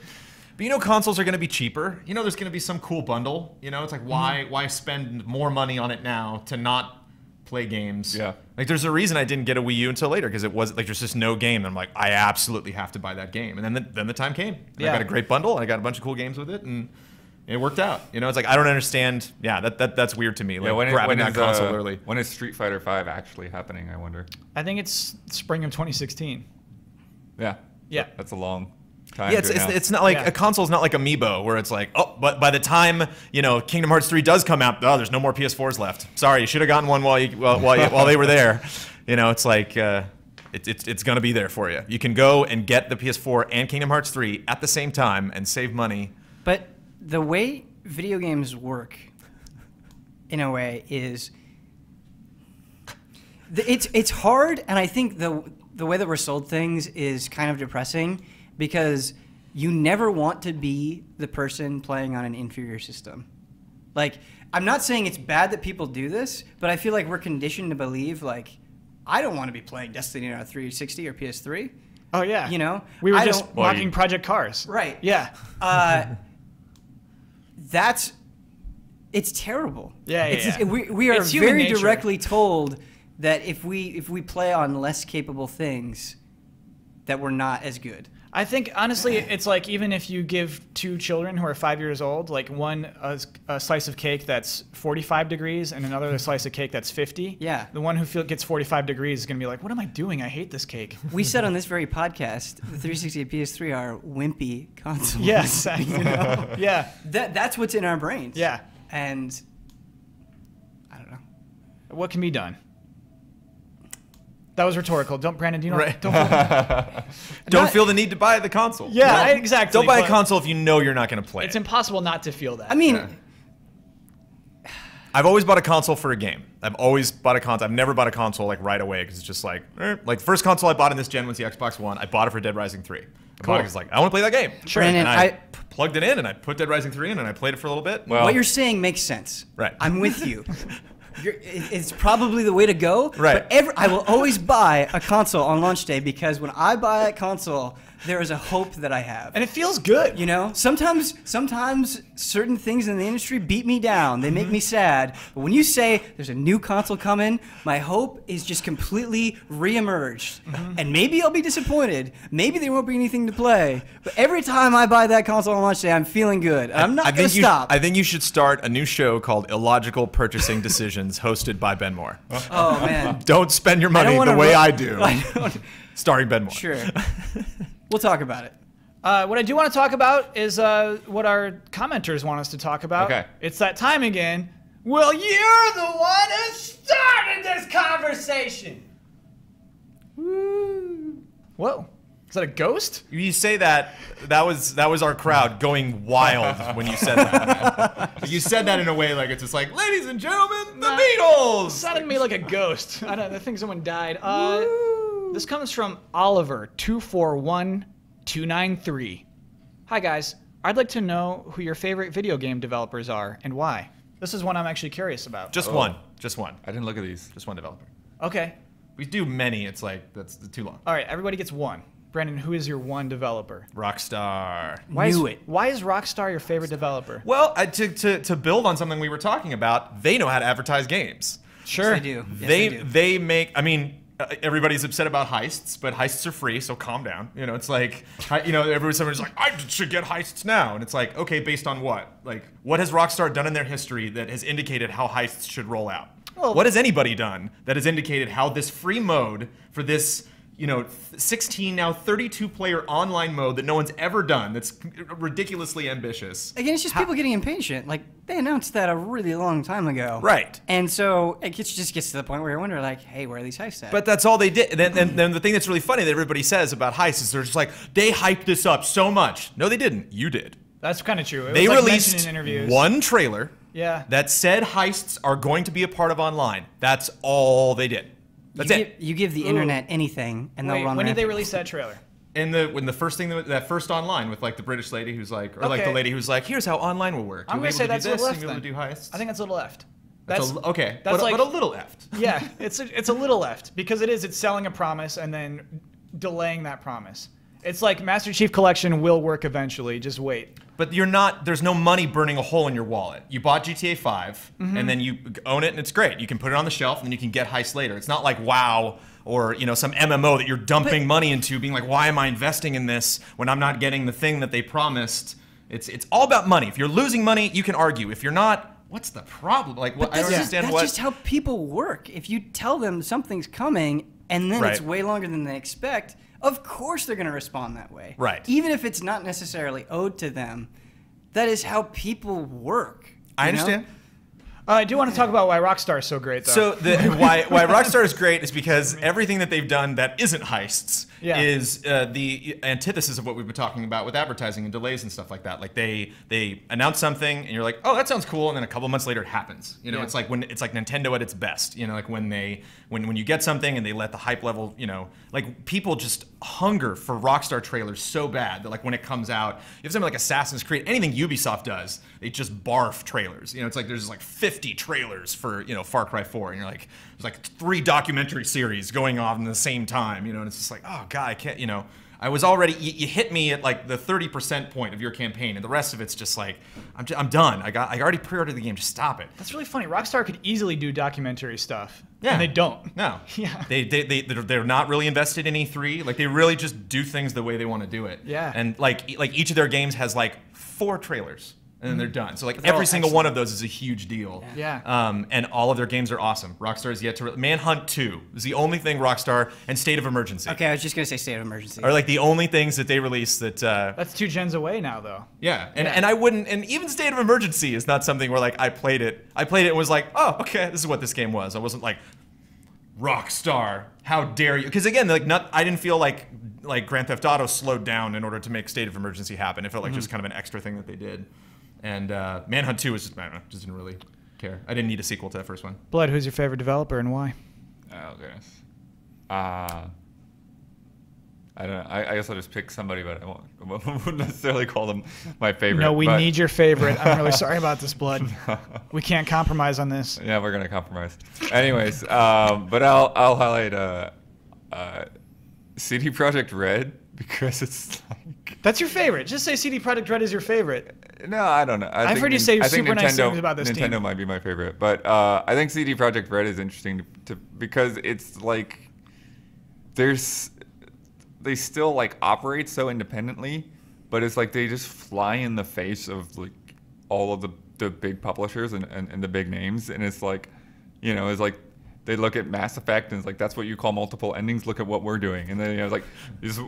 But consoles are going to be cheaper. There's going to be some cool bundle. It's like, why spend more money on it now to not play games? Yeah. Like, there's a reason I didn't get a Wii U until later, because it was like there's just no game. And I'm like, I absolutely have to buy that game. And then the time came. I got a great bundle. I got a bunch of cool games with it, and it worked out. It's like I don't understand. Yeah, that's weird to me. Like grabbing that console early. When is Street Fighter V actually happening? I wonder. I think it's spring of 2016. Yeah. Yeah. That's a long time. Yeah, it's not like a console's not like Amiibo where it's like, oh, but by the time Kingdom Hearts 3 does come out, there's no more PS4s left. Sorry, you should have gotten one while they were there. It's like it's gonna be there for you. You can go and get the PS4 and Kingdom Hearts 3 at the same time and save money. But the way video games work, in a way, is it's hard, and I think the way that we're sold things is kind of depressing. Because you never want to be the person playing on an inferior system. Like, I'm not saying it's bad that people do this, but I feel like we're conditioned to believe, like, I don't want to be playing Destiny on a 360 or PS3. Oh, yeah. We were just mocking mocking Project Cars. Right. Yeah. It's terrible. Yeah. We are very directly told that if we play on less capable things, that we're not as good. I think, honestly, it's like even if you give two children who are 5 years old, like one a slice of cake that's 45 degrees and another a slice of cake that's 50, the one who gets 45 degrees is going to be like, what am I doing? I hate this cake. We said on this very podcast, the 360 and PS3 are wimpy consoles. Yes. Yeah. That's what's in our brains. Yeah. And I don't know. What can be done? That was rhetorical. Don't, Brandon. Do you know? Right. Don't feel the need to buy the console. Yeah, exactly. Don't buy a console if you know you're not going to play it. It's impossible not to feel that. I mean, I've always bought a console for a game. I've always bought a console. I've never bought a console like right away because it's just like the first console I bought in this gen was the Xbox One. I bought it for Dead Rising 3. I bought it because I want to play that game. Sure. Brandon, and I plugged it in and I put Dead Rising 3 in and I played it for a little bit. Well, what you're saying makes sense. Right. I'm with you. It's probably the way to go. Right. But I will always buy a console on launch day because when I buy a console, there is a hope that I have. And it feels good. You know, sometimes certain things in the industry beat me down. They make me sad. But when you say there's a new console coming, my hope is just completely re-emerged. And maybe I'll be disappointed. Maybe there won't be anything to play. But every time I buy that console on launch day, I'm feeling good. I'm not going to stop. I think you should start a new show called Illogical Purchasing Decisions, hosted by Ben Moore. Oh, man. Don't spend your money the way I do. Starring Ben Moore. Sure. We'll talk about it. What I do want to talk about is what our commenters want us to talk about. Okay. It's that time again. Well, you're the one who started this conversation. Woo. Whoa. Is that a ghost? You say that was our crowd going wild when you said that. You said that in a way like it's just like, ladies and gentlemen, the Beatles. It sounded to me like a ghost. I think someone died. This comes from Oliver241293. Hi guys, I'd like to know who your favorite video game developers are and why. This is one I'm actually curious about. Just one. Just one. I didn't look at these. Just one developer. Okay. We do many. It's like that's too long. All right, everybody gets one. Brandon, who is your one developer? Rockstar. Why is Rockstar your favorite developer? Well, to build on something we were talking about, they know how to advertise games. Sure. Yes, they do. They make. I mean. Everybody's upset about heists, but heists are free, so calm down. You know, it's like, everybody's like, I should get heists now. And it's like, okay, based on what? Like, what has Rockstar done in their history that has indicated how heists should roll out? Well, what has anybody done that has indicated how this free mode for this, 16, now 32-player online mode that no one's ever done, that's ridiculously ambitious. Again, it's just people getting impatient. Like, they announced that a really long time ago. Right. And so it just gets to the point where you wonder, like, hey, where are these heists at? But that's all they did. And then the thing that's really funny that everybody says about heists is they're just like, they hyped this up so much. No, they didn't. You did. That's kind of true. They was released in interviews. one trailer that said heists are going to be a part of online. That's all they did. That's it. You give the internet anything, and they'll run. When did they rampant. release that trailer? When the first thing that first online with like the British lady who's like, or like the lady who's like, here's how online will work. I'm gonna say that's a little left. You'll be able to do heists. I think that's a little left. Okay, that's but a little left. Yeah, it's a little left because it's selling a promise and then delaying that promise. It's like Master Chief Collection will work eventually. Just wait. But there's no money burning a hole in your wallet. You bought GTA 5, and then you own it, and it's great. You can put it on the shelf, and then you can get heists later. It's not like WoW or some MMO that you're dumping money into, being like, why am I investing in this when I'm not getting the thing that they promised? It's all about money. If you're losing money, you can argue. If you're not, what's the problem? Like, I don't understand that's just how people work. If you tell them something's coming, and then it's way longer than they expect, of course they're going to respond that way. Right. Even if it's not necessarily owed to them, that is how people work. I understand. I do want to talk about why Rockstar is so great, though. So why Rockstar is great is because everything that they've done that isn't heists is the antithesis of what we've been talking about with advertising and delays and stuff like that. Like they announce something and you're like, oh, that sounds cool, and then a couple months later it happens. It's like it's like Nintendo at its best. Like when you get something and they let the hype level, like people just hunger for Rockstar trailers so bad that like when it comes out, you have something like Assassin's Creed, anything Ubisoft does, they just barf trailers. It's like there's like 50 trailers for Far Cry 4, and you're like, there's like 3 documentary series going on at the same time, and it's just like, oh god, I can't, I was already, you hit me at like the 30% point of your campaign, and the rest of it's just like, I'm done. I already pre-ordered the game. Just stop it. That's really funny. Rockstar could easily do documentary stuff. Yeah. And they don't. No. Yeah. They're not really invested in E3. Like they really just do things the way they want to do it. Yeah. And like each of their games has like 4 trailers. And then they're done. So like every single one of those is a huge deal. Yeah. And all of their games are awesome. Rockstar is yet to Manhunt 2 is the only thing Rockstar, and State of Emergency. Okay, I was just gonna say State of Emergency. Are like the only things that they release that. That's 2 gens away now, though. Yeah. And I wouldn't. And even State of Emergency is not something where like I played it and was like, oh, okay, this is what this game was. I wasn't like, Rockstar how dare you? Because again, like I didn't feel like Grand Theft Auto slowed down in order to make State of Emergency happen. It felt like just kind of an extra thing that they did. And Manhunt 2 was just, I don't know, just didn't really care. I didn't need a sequel to that first one. Blood, who's your favorite developer and why? Oh goodness. I don't know. I guess I'll just pick somebody, but I won't necessarily call them my favorite. No, we need your favorite. I'm really sorry about this, Blood. No. We can't compromise on this. Yeah, we're gonna compromise. Anyways, but I'll highlight CD Projekt Red because it's like. That's your favorite. Just say CD Projekt Red is your favorite. No, I don't know. I've heard you say super nice things about this team. Nintendo might be my favorite, but I think CD Projekt Red is interesting because it's like they still like operate so independently, but it's like they just fly in the face of like all of the big publishers and the big names, and it's like, you know, it's like they look at Mass Effect and it's like, that's what you call multiple endings, look at what we're doing. And then, you know, it's like,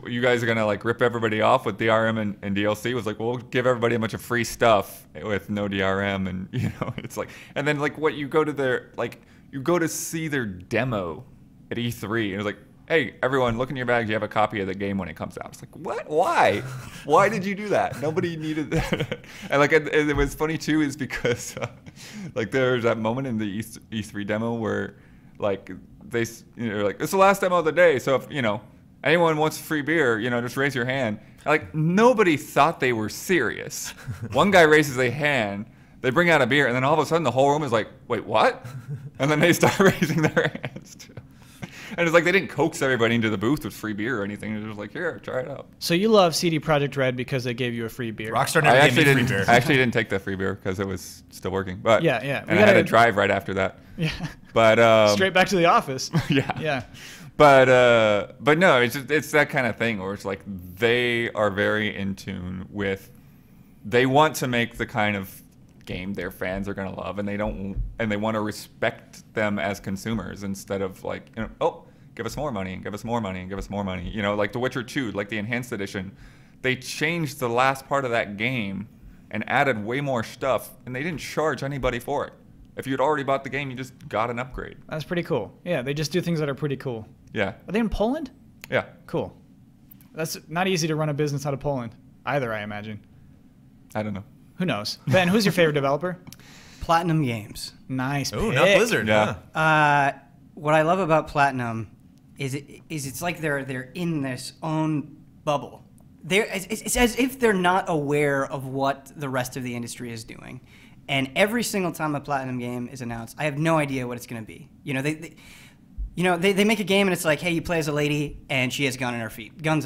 you guys are gonna like rip everybody off with DRM and DLC. It was like, well, we'll give everybody a bunch of free stuff with no DRM, and you know, it's like, and then like what you go to see their demo at E3, and it's like, hey, everyone, look in your bags. You have a copy of the game when it comes out. It's like, what? Why? Why did you do that? Nobody needed that. And like, it was funny too, is because like there's that moment in the E3 demo where like they, you know, like, it's the last demo of the day. So if, you know, anyone wants free beer, you know, just raise your hand. Like, nobody thought they were serious. One guy raises a hand. They bring out a beer, and then all of a sudden the whole room is like, wait, what? And then they start raising their hands too. And it's like they didn't coax everybody into the booth with free beer or anything. They're just like, here, try it out. So you love CD Projekt Red because they gave you a free beer. Rockstar never gave me free beer. I actually didn't take the free beer because it was still working. But yeah. And I had to drive right after that. Yeah. But straight back to the office. Yeah. Yeah. But no, it's that kind of thing where it's like they are very in tune with. They want to make the kind of game their fans are gonna love, and they want to respect them as consumers instead of like, you know, oh, give us more money, give us more money, give us more money. You know, like The Witcher 2, like the enhanced edition, they changed the last part of that game and added way more stuff, and they didn't charge anybody for it. If you'd already bought the game, you just got an upgrade. That's pretty cool. Yeah, they just do things that are pretty cool. Yeah. Are they in Poland? Yeah. Cool. That's not easy to run a business out of Poland either, I imagine. I don't know. Who knows? Ben, who's your favorite developer? Platinum Games. Nice. Oh, pick. not Blizzard. Yeah. What I love about Platinum is it's like they're in this own bubble. It's as if they're not aware of what the rest of the industry is doing. And every single time a Platinum game is announced, I have no idea what it's going to be. You know, they make a game and it's like, hey, you play as a lady and she has guns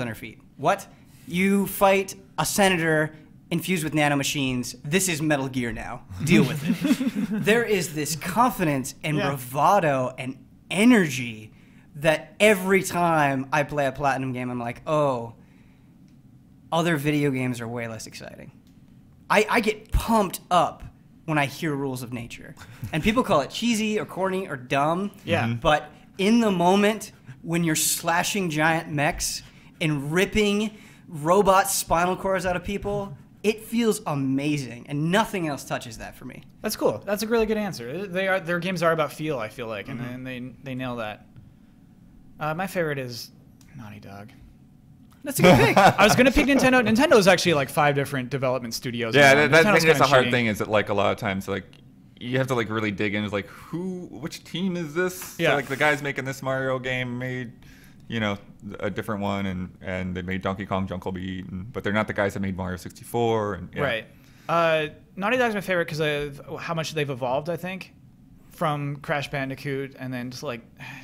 on her feet. What? You fight a senator infused with nanomachines. This is Metal Gear now. Deal with it. There is this confidence and bravado and energy that every time I play a Platinum game, I'm like, oh, other video games are way less exciting. I get pumped up when I hear Rules of Nature. And people call it cheesy or corny or dumb. Yeah. But in the moment when you're slashing giant mechs and ripping robot spinal cords out of people, it feels amazing, and nothing else touches that for me. That's cool. That's a really good answer. Their games are about feel, I feel like, and they nail that. My favorite is Naughty Dog. That's a good pick. I was going to pick Nintendo. Nintendo's actually like 5 different development studios. Yeah, that's a hard thing, is that like a lot of times like you have to like really dig in. It's like, which team is this? Yeah. So, like the guys making this Mario game made, you know, a different one, and they made Donkey Kong Jungle Beat, but they're not the guys that made Mario 64. And, yeah. Right. Naughty Dog's my favorite because of how much they've evolved, I think, from Crash Bandicoot and then just like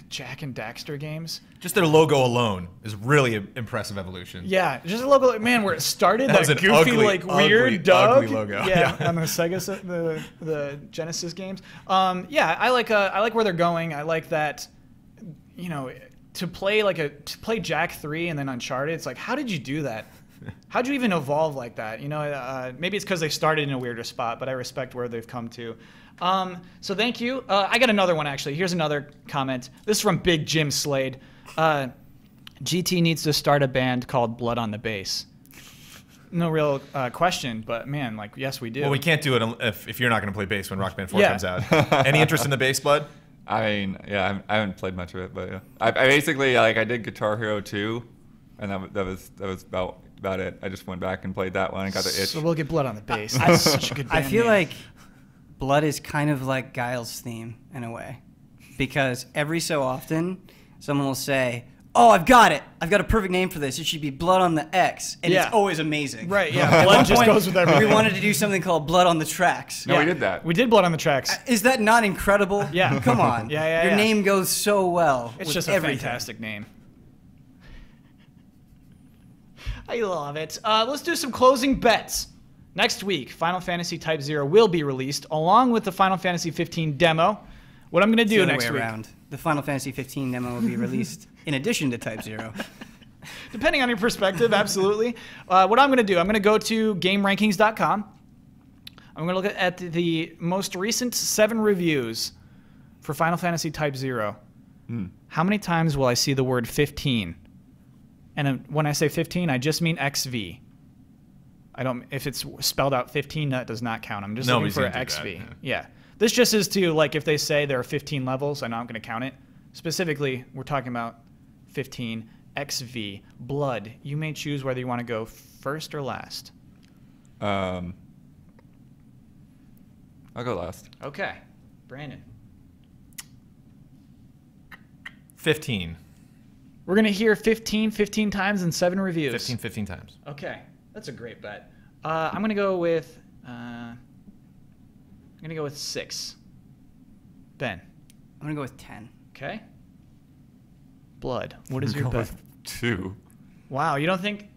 Jak and Daxter games. Just their logo alone is really impressive evolution. Yeah, just a logo, man, where it started, that that goofy, ugly, like weird dog. ugly logo. Yeah, on the Sega, the Genesis games. Yeah, I like where they're going. I like that, you know, to play Jak 3 and then Uncharted. It's like, how did you do that? How'd you even evolve like that? You know, maybe it's because they started in a weirder spot, but I respect where they've come to. So thank you. I got another one, actually. Here's another comment. This is from Big Jim Slade. GT needs to start a band called Blood on the Bass. No real question, but man, like, yes, we do. Well, we can't do it if you're not going to play bass when Rock Band 4 comes out. Any interest in the bass, Blood? I mean, yeah, I haven't played much of it, but yeah. I basically, like, I did Guitar Hero 2, and that was about it. I just went back and played that one and got the itch. So we'll get Blood on the Bass. That's such a good band I feel name. like Blood is kind of like Guile's theme in a way, because every so often someone will say, "Oh, I've got it. I've got a perfect name for this. It should be Blood on the X," and it's always amazing. Right? Yeah. Blood just goes with everything. We wanted to do something called Blood on the Tracks. No, we did that. We did Blood on the Tracks. Is that not incredible? Yeah. Come on. Your name goes so well. It's with just a everything. fantastic name. I love it. Let's do some closing bets. Next week, Final Fantasy Type 0 will be released, along with the Final Fantasy 15 demo. What I'm going to do next week. Around. The Final Fantasy 15 demo will be released in addition to Type 0. Depending on your perspective, absolutely. What I'm going to do, I'm going to go to GameRankings.com. I'm going to look at the most recent 7 reviews for Final Fantasy Type 0. How many times will I see the word 15? And when I say 15, I just mean XV. I don't. If it's spelled out 15, that does not count. I'm just looking for XV. Yeah. This just is to, like, if they say there are 15 levels, I'm not going to count it. Specifically, we're talking about 15 XV. Blood. You may choose whether you want to go first or last. I'll go last. Okay. Brandon. 15. We're going to hear 15 times in 7 reviews. 15 times. Okay. That's a great bet. I'm going to go with 6. Ben. I'm going to go with 10. Okay. Blood. What is your bet? 2. Wow, you don't think?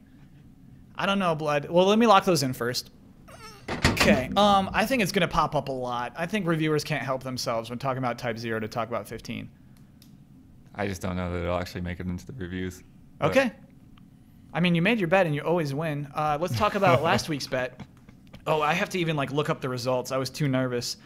I don't know, Blood. Well, let me lock those in first. Okay. I think it's going to pop up a lot. I think reviewers can't help themselves when talking about Type 0 to talk about 15. I just don't know that it'll actually make it into the reviews. Okay. I mean, you made your bet and you always win. Let's talk about last week's bet. Oh, I have to even look up the results. I was too nervous.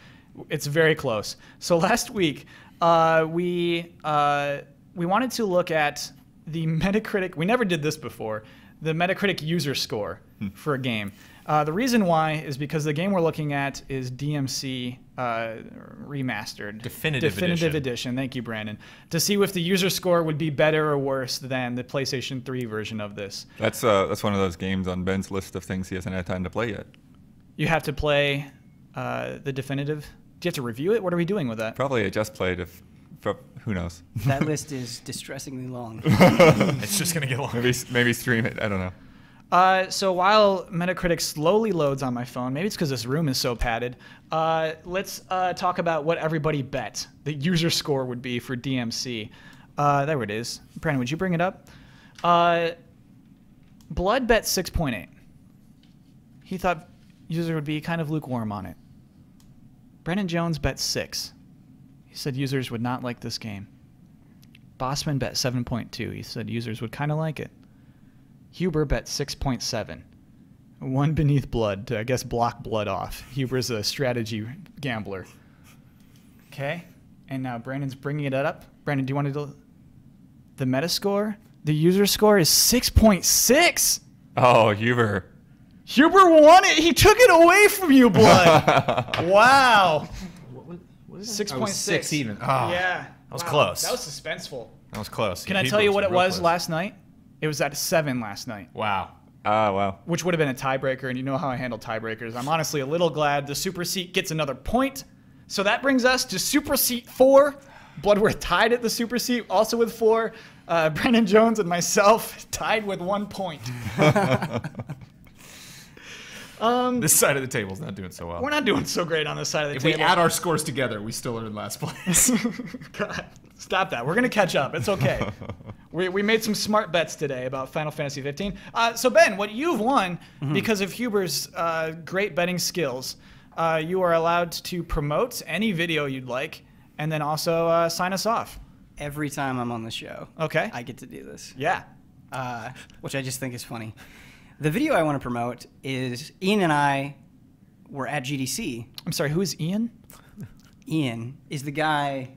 It's very close. So last week, we wanted to look at the Metacritic. We never did this before. The Metacritic user score for a game. The reason why is because the game we're looking at is DMC remastered. Definitive edition. Thank you, Brandon. To see if the user score would be better or worse than the PlayStation 3 version of this. That's one of those games on Ben's list of things he hasn't had time to play yet. You have to play the definitive. Do you have to review it? What are we doing with that? Probably I just played. Who knows? That list is distressingly long. It's just going to get long. Maybe stream it. I don't know. So while Metacritic slowly loads on my phone, maybe it's because this room is so padded, let's talk about what everybody bet the user score would be for DMC. There it is. Brandon, would you bring it up? Blood bet 6.8. He thought user would be kind of lukewarm on it. Brennan Jones bet 6. He said users would not like this game. Bossman bet 7.2. He said users would kind of like it. Huber bet 6.7. One beneath Blood to, I guess, block Blood off. Huber's a strategy gambler. Okay. And now Brandon's bringing it up. Brandon, do you want to do the Metascore? The user score is 6.6. Oh, Huber. Huber won it. He took it away from you, Blood. Wow. What is 6.6. 6 even. Oh, Yeah. That was close. That was suspenseful. That was close. Can I tell you what it was last night? It was at 7 last night. Wow. Wow. Which would have been a tiebreaker, and you know how I handle tiebreakers. I'm honestly a little glad the Super Seat gets another point. So that brings us to Super Seat 4. Bloodworth tied at the Super Seat, also with 4. Brennan Jones and myself tied with 1 point. This side of the table's not doing so well. We're not doing so great on this side of the If table. we add our scores together, we still are in last place. God, stop that. We're going to catch up. It's okay. We made some smart bets today about Final Fantasy 15. So, Ben, what you've won, because of Huber's great betting skills, you are allowed to promote any video you'd like and then also sign us off. Every time I'm on the show, Okay. I get to do this, Yeah. which I just think is funny. The video I want to promote is Ian and I were at GDC. I'm sorry, who is Ian? Ian is the guy.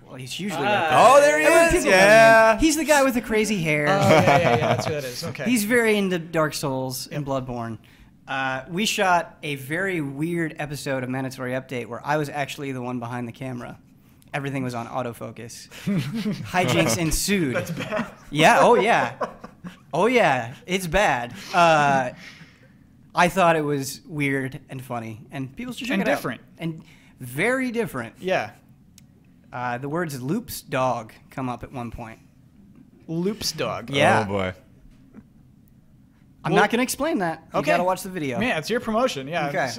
Well, he's usually. Oh, there he is. Yeah. He's the guy with the crazy hair. Oh, yeah, that's who that is. Okay. He's very into Dark Souls and Bloodborne. We shot a very weird episode of Mandatory Update where I was actually the one behind the camera. everything was on autofocus. Hijinks ensued. That's bad. Yeah. Oh yeah. Oh yeah. It's bad. I thought it was weird and funny, and people should check And it out. different. And very different. Yeah. The words "loops dog" come up at one point. Loops dog. Yeah. Oh boy. I'm not going to explain that. You Okay. got to watch the video. Yeah, it's your promotion. Yeah. Okay.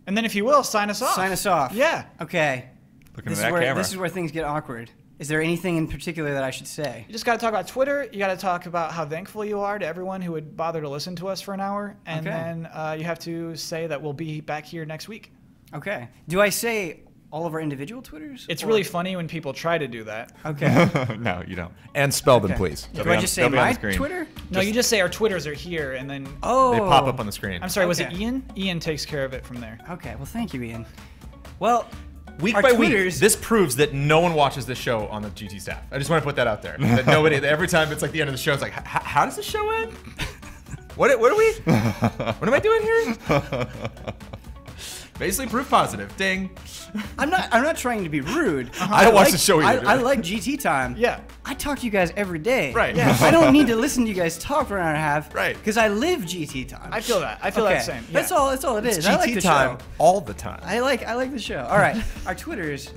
And then if you will, sign us off. Sign us off. Yeah. Okay. Looking This at is, that camera. this is where things get awkward. Is there anything in particular that I should say? You just got to talk about Twitter. You got to talk about how thankful you are to everyone who would bother to listen to us for an hour. And Okay. then you have to say that we'll be back here next week. Okay. Do I say all of our individual Twitters? It's or- really funny when people try to do that. Okay. No, you don't. And spell them, Okay. please. Do be I on- just say they'll be on the my screen. Twitter? No, you just say our Twitters are here, and then... Oh. They pop up on the screen. I'm sorry, was it Okay. Ian? Ian takes care of it from there. Okay. Well, thank you, Ian. Well, Week our by Twitters, week, this proves that no one watches this show on the GT staff. I just want to put that out there. That nobody, every time it's like the end of the show, it's like, how does the show end? What are we? What am I doing here? Basically, proof positive. Ding. I'm not trying to be rude. I don't watch the show either. I like GT time. Yeah. I talk to you guys every day. Right. Yeah. I don't need to listen to you guys talk for an hour and a half. Right. Because I live GT time. I feel that. I feel that same. Yeah. That's all it is. It's I like GT the time show. all the time. I like the show. All right. Our Twitters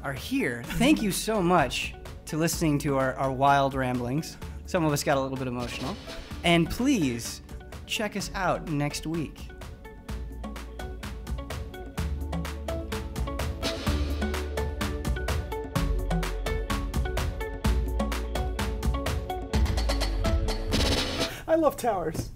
are here. Thank you so much to listening to our wild ramblings. Some of us got a little bit emotional. And please check us out next week. I love towers.